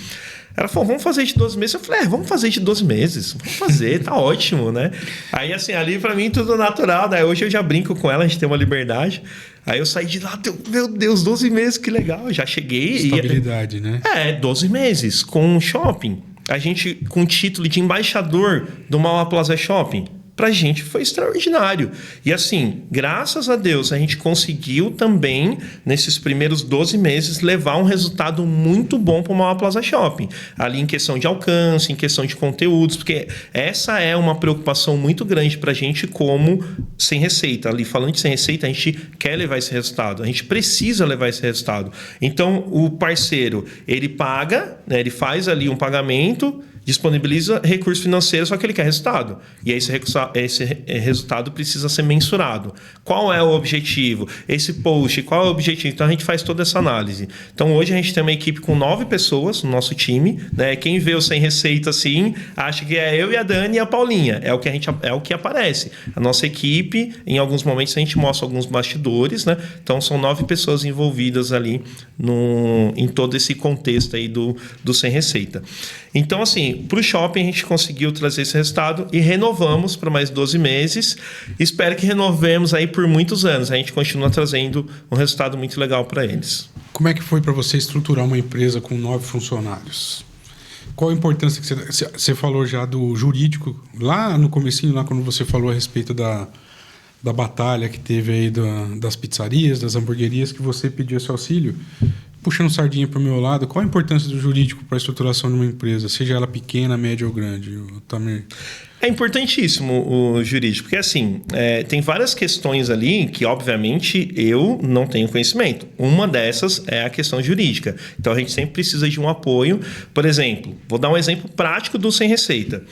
Ela falou, vamos fazer de 12 meses. Eu falei, vamos fazer de 12 meses. Vamos fazer, tá ótimo, né? Aí, assim, ali pra mim tudo natural. Daí hoje eu já brinco com ela, a gente tem uma liberdade. Aí eu saí de lá, meu Deus, 12 meses, que legal. Já cheguei. Estabilidade, né? 12 meses com shopping. A gente com título de embaixador do Mauá Plaza Shopping. Pra gente foi extraordinário. E assim, graças a Deus, a gente conseguiu também, nesses primeiros 12 meses, levar um resultado muito bom para o Mauá Plaza Shopping. Ali em questão de alcance, em questão de conteúdos, porque essa é uma preocupação muito grande pra gente como Sem Receita. Ali, falando de Sem Receita, a gente quer levar esse resultado. A gente precisa levar esse resultado. Então, o parceiro, ele paga, né, ele faz ali um pagamento, disponibiliza recurso financeiro, só que ele quer resultado. E esse resultado precisa ser mensurado. Qual é o objetivo? Esse post, qual é o objetivo? Então, a gente faz toda essa análise. Então, hoje a gente tem uma equipe com 9 pessoas no nosso time. Né? Quem vê o Sem Receita, assim, acha que é eu e a Dani e a Paulinha. É o que aparece. A nossa equipe, em alguns momentos, a gente mostra alguns bastidores. Né? Então, são 9 pessoas envolvidas ali em todo esse contexto aí do Sem Receita. Então, assim, para o shopping a gente conseguiu trazer esse resultado e renovamos para mais 12 meses. Espero que renovemos aí por muitos anos. A gente continua trazendo um resultado muito legal para eles. Como é que foi para você estruturar uma empresa com 9 funcionários? Qual a importância que você falou já do jurídico? Lá no comecinho, lá quando você falou a respeito da batalha que teve aí das pizzarias, das hamburguerias, que você pediu esse auxílio. Puxando sardinha para o meu lado, qual a importância do jurídico para a estruturação de uma empresa, seja ela pequena, média ou grande? É importantíssimo o jurídico, porque assim, tem várias questões ali que, obviamente, eu não tenho conhecimento. Uma dessas é a questão jurídica. Então, a gente sempre precisa de um apoio. Por exemplo, vou dar um exemplo prático do Sem Receita.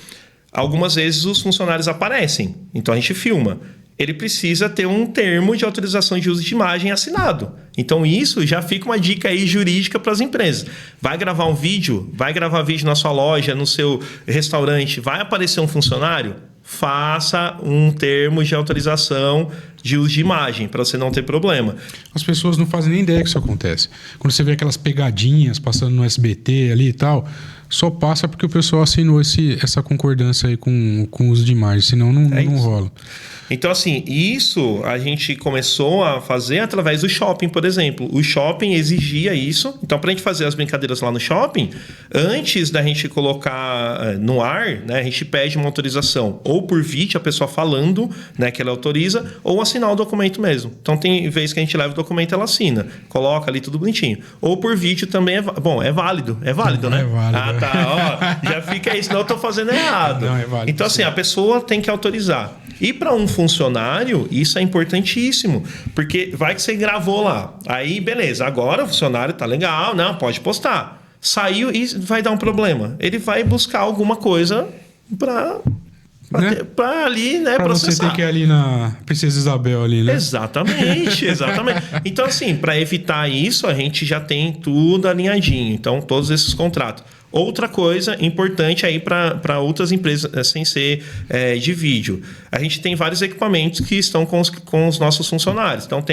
Algumas vezes os funcionários aparecem, então a gente filma. Ele precisa ter um termo de autorização de uso de imagem assinado. Então, isso já fica uma dica aí jurídica para as empresas. Vai gravar um vídeo? Vai gravar vídeo na sua loja, no seu restaurante? Vai aparecer um funcionário? Faça um termo de autorização de uso de imagem, para você não ter problema. As pessoas não fazem nem ideia que isso acontece. Quando você vê aquelas pegadinhas passando no SBT ali e tal, só passa porque o pessoal assinou essa concordância aí com o uso de imagem, senão não rola. Então, assim, isso a gente começou a fazer através do shopping, por exemplo. O shopping exigia isso. Então, para a gente fazer as brincadeiras lá no shopping, antes da gente colocar no ar, né, a gente pede uma autorização. Ou por vídeo, a pessoa falando, né, que ela autoriza, ou assinar o documento mesmo. Então, tem vez que a gente leva o documento, ela assina. Coloca ali tudo bonitinho. Ou por vídeo também é válido. É válido, né? É válido. Ah, tá. Ó, já fica aí, senão eu tô fazendo errado. Não, é válido. Então, assim, a pessoa tem que autorizar. E para um funcionário, isso é importantíssimo, porque vai que você gravou lá. Aí, beleza, agora o funcionário tá legal, não, pode postar. Saiu e vai dar um problema. Ele vai buscar alguma coisa para ali, né, pra processar. Você ter que ir ali na Princesa Isabel ali, né? Exatamente. Então, assim, para evitar isso, a gente já tem tudo alinhadinho. Então, todos esses contratos. Outra coisa importante aí para outras empresas, sem ser de vídeo. A gente tem vários equipamentos que estão com os nossos funcionários. Então,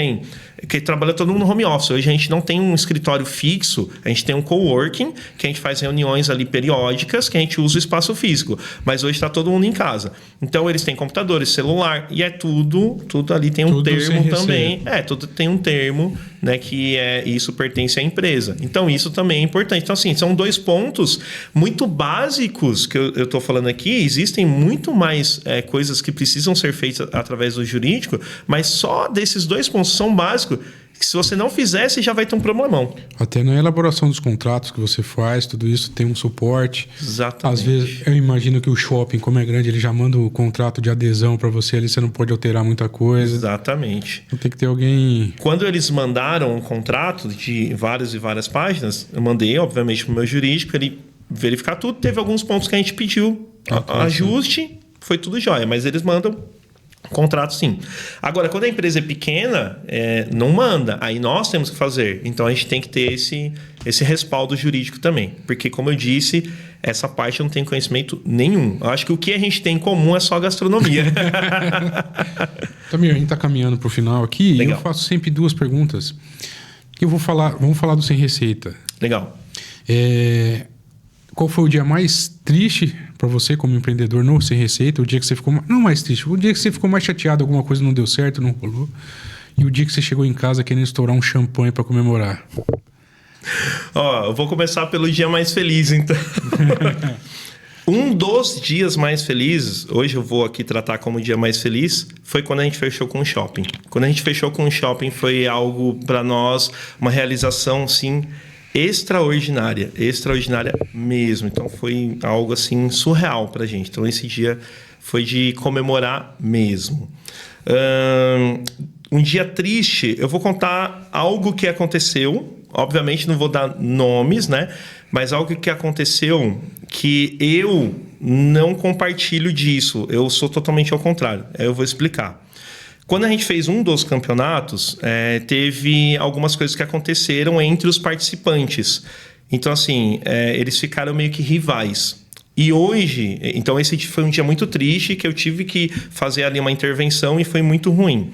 que trabalha todo mundo no home office. Hoje a gente não tem um escritório fixo, a gente tem um coworking, que a gente faz reuniões ali periódicas, que a gente usa o espaço físico. Mas hoje está todo mundo em casa. Então, eles têm computadores, celular, e é tudo ali tem um termo também. Tudo tem um termo, né, que isso pertence à empresa. Então, isso também é importante. Então, assim, são 2 pontos muito básicos que eu estou falando aqui. Existem muito mais coisas que precisam ser feitas através do jurídico, mas só desses 2 pontos são básicos, que se você não fizer, você já vai ter um problemão. Até na elaboração dos contratos que você faz, tudo isso tem um suporte. Exatamente. Às vezes, eu imagino que o shopping, como é grande, ele já manda o contrato de adesão para você ali, você não pode alterar muita coisa. Exatamente. Então tem que ter alguém... Quando eles mandaram um contrato de várias e várias páginas, eu mandei, obviamente, para o meu jurídico, ele verificar tudo. Teve alguns pontos que a gente pediu ajuste, foi tudo jóia, mas eles mandam Contrato, sim. Agora, quando a empresa é pequena, não manda. Aí nós temos que fazer. Então, a gente tem que ter esse respaldo jurídico também. Porque, como eu disse, essa parte eu não tenho conhecimento nenhum. Eu acho que o que a gente tem em comum é só a gastronomia. Tamir, a gente está caminhando para o final aqui. Legal. E eu faço sempre 2 perguntas. Vamos falar do Sem Receita. Legal. Qual foi o dia mais triste para você como empreendedor no Sem Receita? O dia que você ficou... Não mais triste. O dia que você ficou mais chateado, alguma coisa não deu certo, não rolou. E o dia que você chegou em casa querendo estourar um champanhe para comemorar. Eu vou começar pelo dia mais feliz, então. Um dos dias mais felizes, hoje eu vou aqui tratar como dia mais feliz, foi quando a gente fechou com o shopping. Quando a gente fechou com o shopping foi algo para nós, uma realização, sim, extraordinária mesmo. Então foi algo assim surreal pra gente. Então esse dia foi de comemorar mesmo. Um dia triste, eu vou contar algo que aconteceu. Obviamente não vou dar nomes, né? Mas algo que aconteceu que eu não compartilho disso. Eu sou totalmente ao contrário. Eu vou explicar. Quando a gente fez um dos campeonatos, teve algumas coisas que aconteceram entre os participantes. Então, assim, eles ficaram meio que rivais. E hoje, então esse foi um dia muito triste que eu tive que fazer ali uma intervenção e foi muito ruim.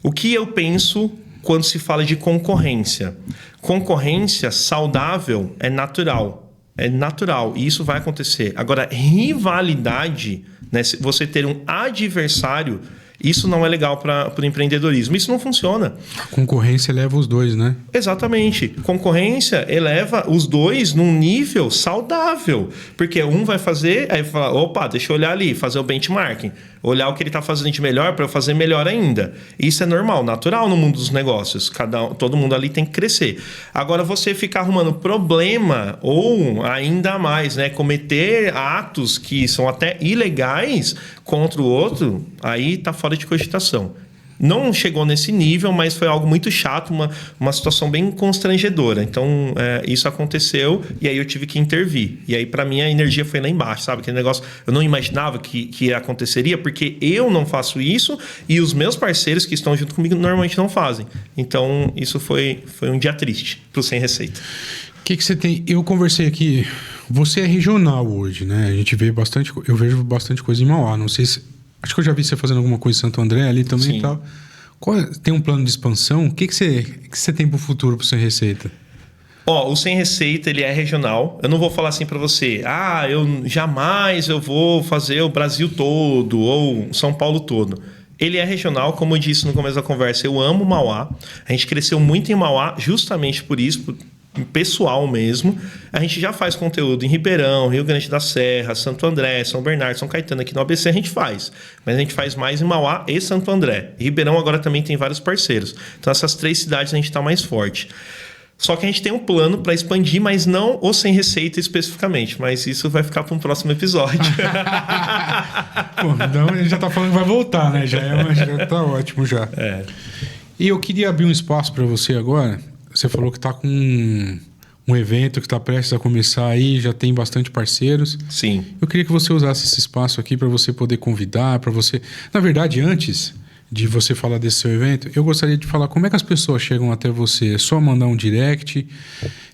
O que eu penso quando se fala de concorrência? Concorrência saudável é natural. É natural e isso vai acontecer. Agora, rivalidade, né, você ter um adversário, isso não é legal para o empreendedorismo. Isso não funciona. A concorrência eleva os dois, né? Exatamente. Concorrência eleva os dois num nível saudável. Porque um vai fazer, aí vai falar, opa, deixa eu olhar ali, fazer o benchmarking. Olhar o que ele está fazendo de melhor para eu fazer melhor ainda. Isso é normal, natural no mundo dos negócios. Todo mundo ali tem que crescer. Agora, você ficar arrumando problema ou ainda mais, né, cometer atos que são até ilegais contra o outro, aí está fora de cogitação. Não chegou nesse nível, mas foi algo muito chato, uma situação bem constrangedora. Então, isso aconteceu e aí eu tive que intervir. E aí, para mim, a energia foi lá embaixo, sabe? Aquele negócio, eu não imaginava que aconteceria, porque eu não faço isso e os meus parceiros que estão junto comigo normalmente não fazem. Então, isso foi um dia triste para o Sem Receita. O que você tem? Eu conversei aqui, você é regional hoje, né? Eu vejo bastante coisa em Mauá, não sei se... Acho que eu já vi você fazendo alguma coisa em Santo André ali também. Sim. E tal. Tem um plano de expansão? O que você tem para o futuro para o Sem Receita? O Sem Receita, ele é regional. Eu não vou falar assim para você, eu vou fazer o Brasil todo ou São Paulo todo. Ele é regional, como eu disse no começo da conversa, eu amo Mauá. A gente cresceu muito em Mauá justamente por isso, pessoal mesmo. A gente já faz conteúdo em Ribeirão, Rio Grande da Serra, Santo André, São Bernardo, São Caetano. Aqui no ABC a gente faz, mas a gente faz mais em Mauá e Santo André. E Ribeirão agora também tem vários parceiros. Então essas 3 cidades a gente está mais forte. Só que a gente tem um plano para expandir, mas não o Sem Receita especificamente. Mas isso vai ficar para um próximo episódio. Então a gente já está falando que vai voltar, né? Já tá ótimo já. E eu queria abrir um espaço para você agora. Você falou que está com um evento que está prestes a começar aí, já tem bastante parceiros. Sim. Eu queria que você usasse esse espaço aqui para você poder convidar, para você... Na verdade, antes de você falar desse seu evento, eu gostaria de falar como é que as pessoas chegam até você. É só mandar um direct?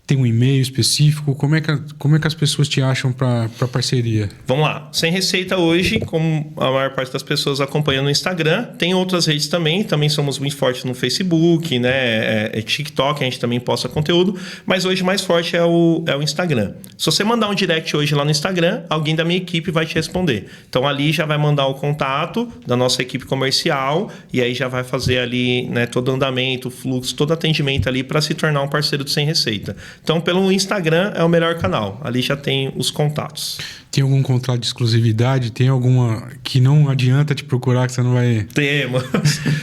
Tem um e-mail específico? Como é que as pessoas te acham para parceria? Vamos lá. Sem Receita hoje, como a maior parte das pessoas acompanha no Instagram, tem outras redes também. Também somos muito fortes no Facebook, né? TikTok, a gente também posta conteúdo. Mas hoje mais forte é o Instagram. Se você mandar um direct hoje lá no Instagram, alguém da minha equipe vai te responder. Então ali já vai mandar o contato da nossa equipe comercial e aí já vai fazer ali, né, todo o andamento, fluxo, todo atendimento ali para se tornar um parceiro do Sem Receita. Então, pelo Instagram é o melhor canal. Ali já tem os contatos. Tem algum contrato de exclusividade? Tem alguma que não adianta te procurar que você não vai... Temos.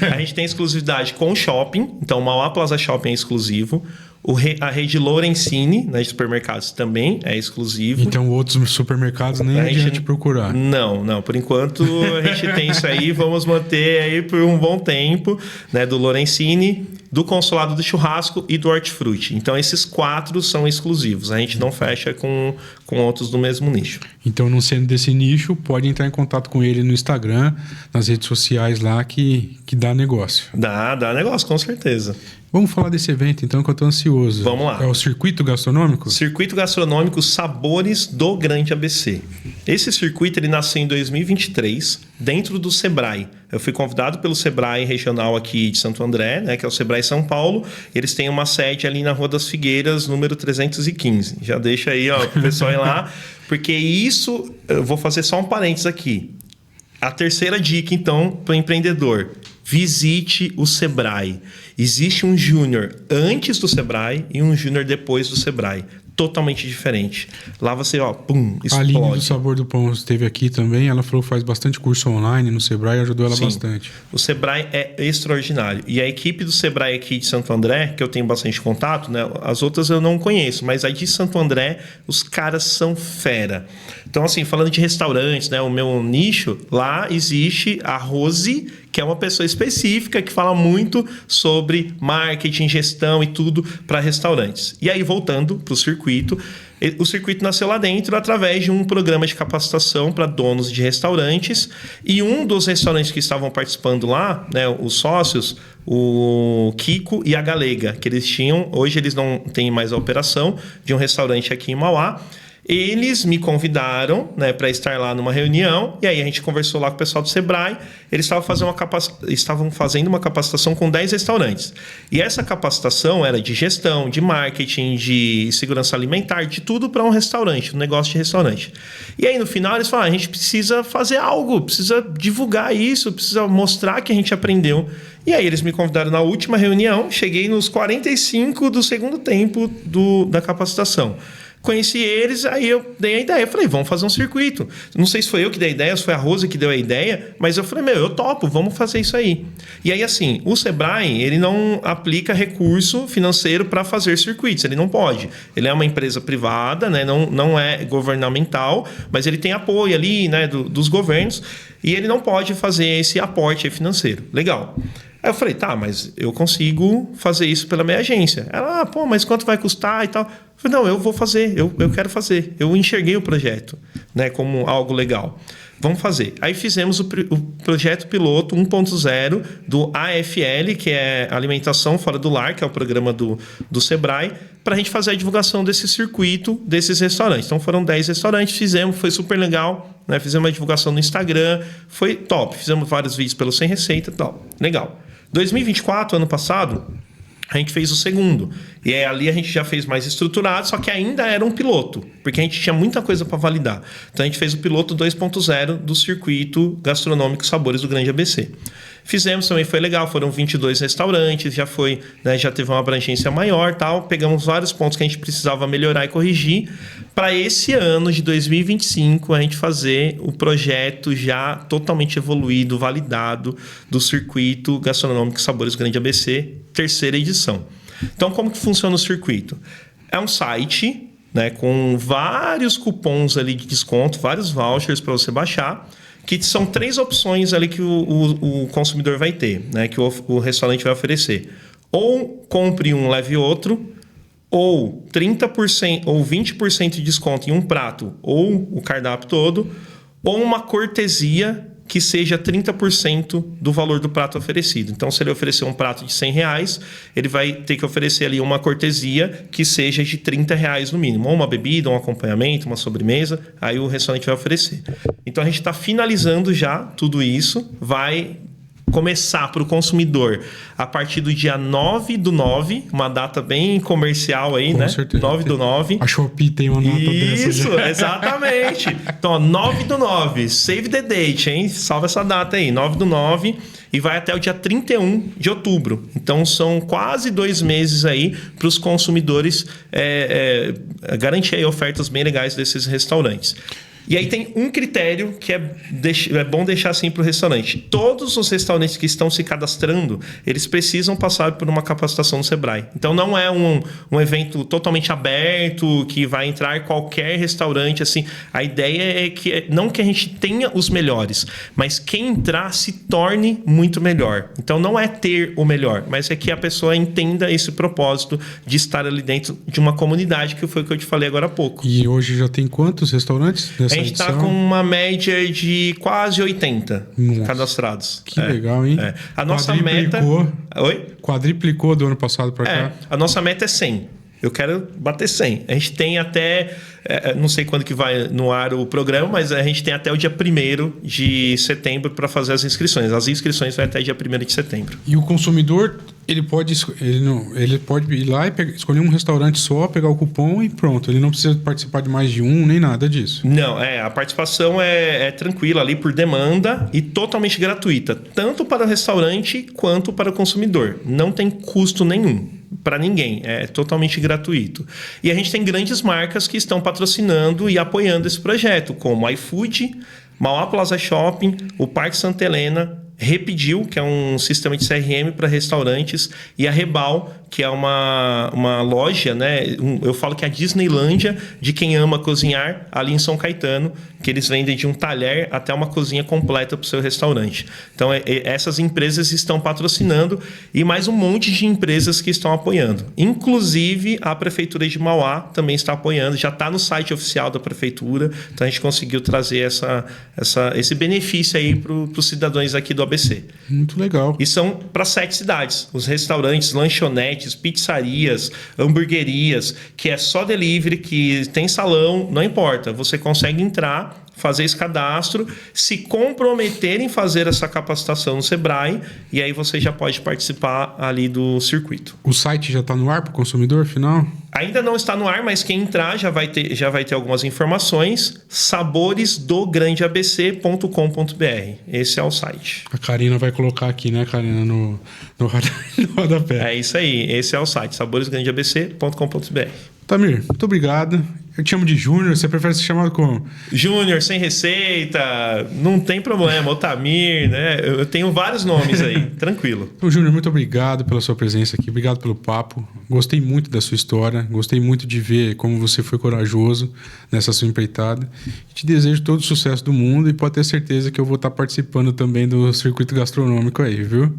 A gente tem exclusividade com o shopping. Então, o Mauá Plaza Shopping é exclusivo. A rede Lorenzini, né, de supermercados, também é exclusivo. Então, outros supermercados nem adianta te procurar. Não. Por enquanto, a gente tem isso aí. Vamos manter aí por um bom tempo, né, do Lorenzini. do Consulado do Churrasco e do Hortifruti. Então, esses 4 são exclusivos. A gente não fecha com outros do mesmo nicho. Então, não sendo desse nicho, pode entrar em contato com ele no Instagram, nas redes sociais lá, que dá negócio. Dá negócio, com certeza. Vamos falar desse evento, então, que eu estou ansioso. Vamos lá. É o Circuito Gastronômico? Circuito Gastronômico Sabores do Grande ABC. Esse circuito ele nasceu em 2023, dentro do Sebrae. Eu fui convidado pelo Sebrae regional aqui de Santo André, né, que é o Sebrae São Paulo. Eles têm uma sede ali na Rua das Figueiras, número 315. Já deixa aí, ó, pro pessoal ir lá, porque isso, eu vou fazer só um parênteses aqui. A terceira dica, então, para o empreendedor: visite o Sebrae. Existe um júnior antes do Sebrae e um júnior depois do Sebrae. Totalmente diferente. Lá você, ó, pum, explode. A Aline do Sabor do Pão esteve aqui também. Ela falou que faz bastante curso online no Sebrae e ajudou ela bastante. O Sebrae é extraordinário. E a equipe do Sebrae aqui de Santo André, que eu tenho bastante contato, né? As outras eu não conheço, mas a de Santo André, os caras são fera. Então, assim, falando de restaurantes, né? O meu nicho, lá existe a Rose, que é uma pessoa específica que fala muito sobre marketing, gestão e tudo para restaurantes. E aí, voltando para o circuito nasceu lá dentro através de um programa de capacitação para donos de restaurantes, e um dos restaurantes que estavam participando lá, né, os sócios, o Kiko e a Galega, que eles tinham, hoje eles não têm mais a operação, de um restaurante aqui em Mauá. Eles me convidaram, né, para estar lá numa reunião, e aí a gente conversou lá com o pessoal do Sebrae. Eles estavam fazendo uma capacitação com 10 restaurantes. E essa capacitação era de gestão, de marketing, de segurança alimentar, de tudo para um restaurante, um negócio de restaurante. E aí no final eles falaram: a gente precisa fazer algo, precisa divulgar isso, precisa mostrar que a gente aprendeu. E aí eles me convidaram na última reunião, cheguei nos 45 do segundo tempo da capacitação. Conheci eles, aí eu dei a ideia. Falei, vamos fazer um circuito. Não sei se foi eu que dei a ideia, se foi a Rose que deu a ideia, mas eu falei, eu topo, vamos fazer isso aí. E aí, assim, o Sebrae, ele não aplica recurso financeiro para fazer circuitos, ele não pode. Ele é uma empresa privada, né? Não é governamental, mas ele tem apoio ali, né, dos governos, e ele não pode fazer esse aporte financeiro. Legal. Aí eu falei, tá, mas eu consigo fazer isso pela minha agência. Ela, mas quanto vai custar e tal? Eu falei, não, eu vou fazer, eu quero fazer. Eu enxerguei o projeto, né, como algo legal. Vamos fazer. Aí fizemos o projeto piloto 1.0 do AFL, que é Alimentação Fora do Lar, que é o programa do Sebrae, para a gente fazer a divulgação desse circuito, desses restaurantes. Então foram 10 restaurantes, fizemos, foi super legal, né? Fizemos uma divulgação no Instagram, foi top. Fizemos vários vídeos pelo Sem Receita e tal. Legal. 2024, ano passado, a gente fez o segundo. E ali a gente já fez mais estruturado, só que ainda era um piloto, porque a gente tinha muita coisa para validar. Então a gente fez o piloto 2.0 do Circuito Gastronômico Sabores do Grande ABC. Fizemos também, foi legal, foram 22 restaurantes, já foi, né, já teve uma abrangência maior, tal. Pegamos vários pontos que a gente precisava melhorar e corrigir para esse ano de 2025 a gente fazer o projeto já totalmente evoluído, validado do Circuito Gastronômico Sabores do Grande ABC, terceira edição. Então, como que funciona o circuito? É um site, né, com vários cupons ali de desconto, vários vouchers para você baixar, que são 3 opções ali que o consumidor vai ter, né, que o restaurante vai oferecer. Ou compre um, leve outro, ou 30% ou 20% de desconto em um prato ou o cardápio todo, ou uma cortesia que seja 30% do valor do prato oferecido. Então, se ele oferecer um prato de R$100, ele vai ter que oferecer ali uma cortesia que seja de R$30 no mínimo. Ou uma bebida, um acompanhamento, uma sobremesa, aí o restaurante vai oferecer. Então, a gente está finalizando já tudo isso, vai começar para o consumidor a partir do dia 9/9, uma data bem comercial aí, com né? certeza. 9/9. A Shopee tem uma nota dessa. Isso, exatamente. Então, 9/9, save the date, hein? Salva essa data aí, 9/9, e vai até o dia 31 de outubro. Então, são quase 2 meses aí para os consumidores garantir aí ofertas bem legais desses restaurantes. E aí tem um critério que é bom deixar assim para o restaurante. Todos os restaurantes que estão se cadastrando, eles precisam passar por uma capacitação no Sebrae. Então não é um evento totalmente aberto, que vai entrar qualquer restaurante. Assim. A ideia é que não que a gente tenha os melhores, mas quem entrar se torne muito melhor. Então não é ter o melhor, mas é que a pessoa entenda esse propósito de estar ali dentro de uma comunidade, que foi o que eu te falei agora há pouco. E hoje já tem quantos restaurantes nessa A gente está com uma média de quase 80 cadastrados. Que legal, hein? A nossa meta... Oi? Quadriplicou do ano passado para cá. A nossa meta é 100. Eu quero bater 100. A gente tem até... não sei quando que vai no ar o programa, mas a gente tem até o dia 1º de setembro para fazer as inscrições. As inscrições vai até dia 1º de setembro. E o consumidor, ele pode ir lá e escolher um restaurante só, pegar o cupom e pronto. Ele não precisa participar de mais de um, nem nada disso. Não, a participação é tranquila ali por demanda e totalmente gratuita. Tanto para o restaurante quanto para o consumidor. Não tem custo nenhum. Para ninguém, é totalmente gratuito. E a gente tem grandes marcas que estão patrocinando e apoiando esse projeto, como iFood, Mauá Plaza Shopping, o Parque Santa Helena, Repediu, que é um sistema de CRM para restaurantes, e a Rebal, que é uma loja, né? Eu falo que é a Disneylândia de quem ama cozinhar, ali em São Caetano, que eles vendem de um talher até uma cozinha completa para o seu restaurante. Então, essas empresas estão patrocinando e mais um monte de empresas que estão apoiando. Inclusive, a Prefeitura de Mauá também está apoiando, já está no site oficial da Prefeitura, então a gente conseguiu trazer esse benefício aí para os cidadãos aqui do ABC. Muito legal. E são para 7 cidades. Os restaurantes, lanchonetes, pizzarias, hamburguerias, que é só delivery, que tem salão, não importa. Você consegue entrar, fazer esse cadastro, se comprometer em fazer essa capacitação no Sebrae, e aí você já pode participar ali do circuito. O site já está no ar para o consumidor final? Ainda não está no ar, mas quem entrar já vai ter algumas informações. saboresdograndeabc.com.br. Esse é o site. A Karina vai colocar aqui, né, Karina, no rodapé. É isso aí. Esse é o site, saboresgrandeabc.com.br. Tamir, muito obrigado. Eu te chamo de Júnior, você prefere ser chamado como? Júnior, sem receita, não tem problema. Otamir, né? Eu tenho vários nomes aí, tranquilo. Então, Júnior, muito obrigado pela sua presença aqui, obrigado pelo papo. Gostei muito da sua história, gostei muito de ver como você foi corajoso nessa sua empreitada. Te desejo todo o sucesso do mundo e pode ter certeza que eu vou estar participando também do circuito gastronômico aí, viu?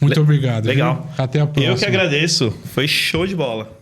Muito obrigado. Legal. Viu? Até a próxima. Eu que agradeço, foi show de bola.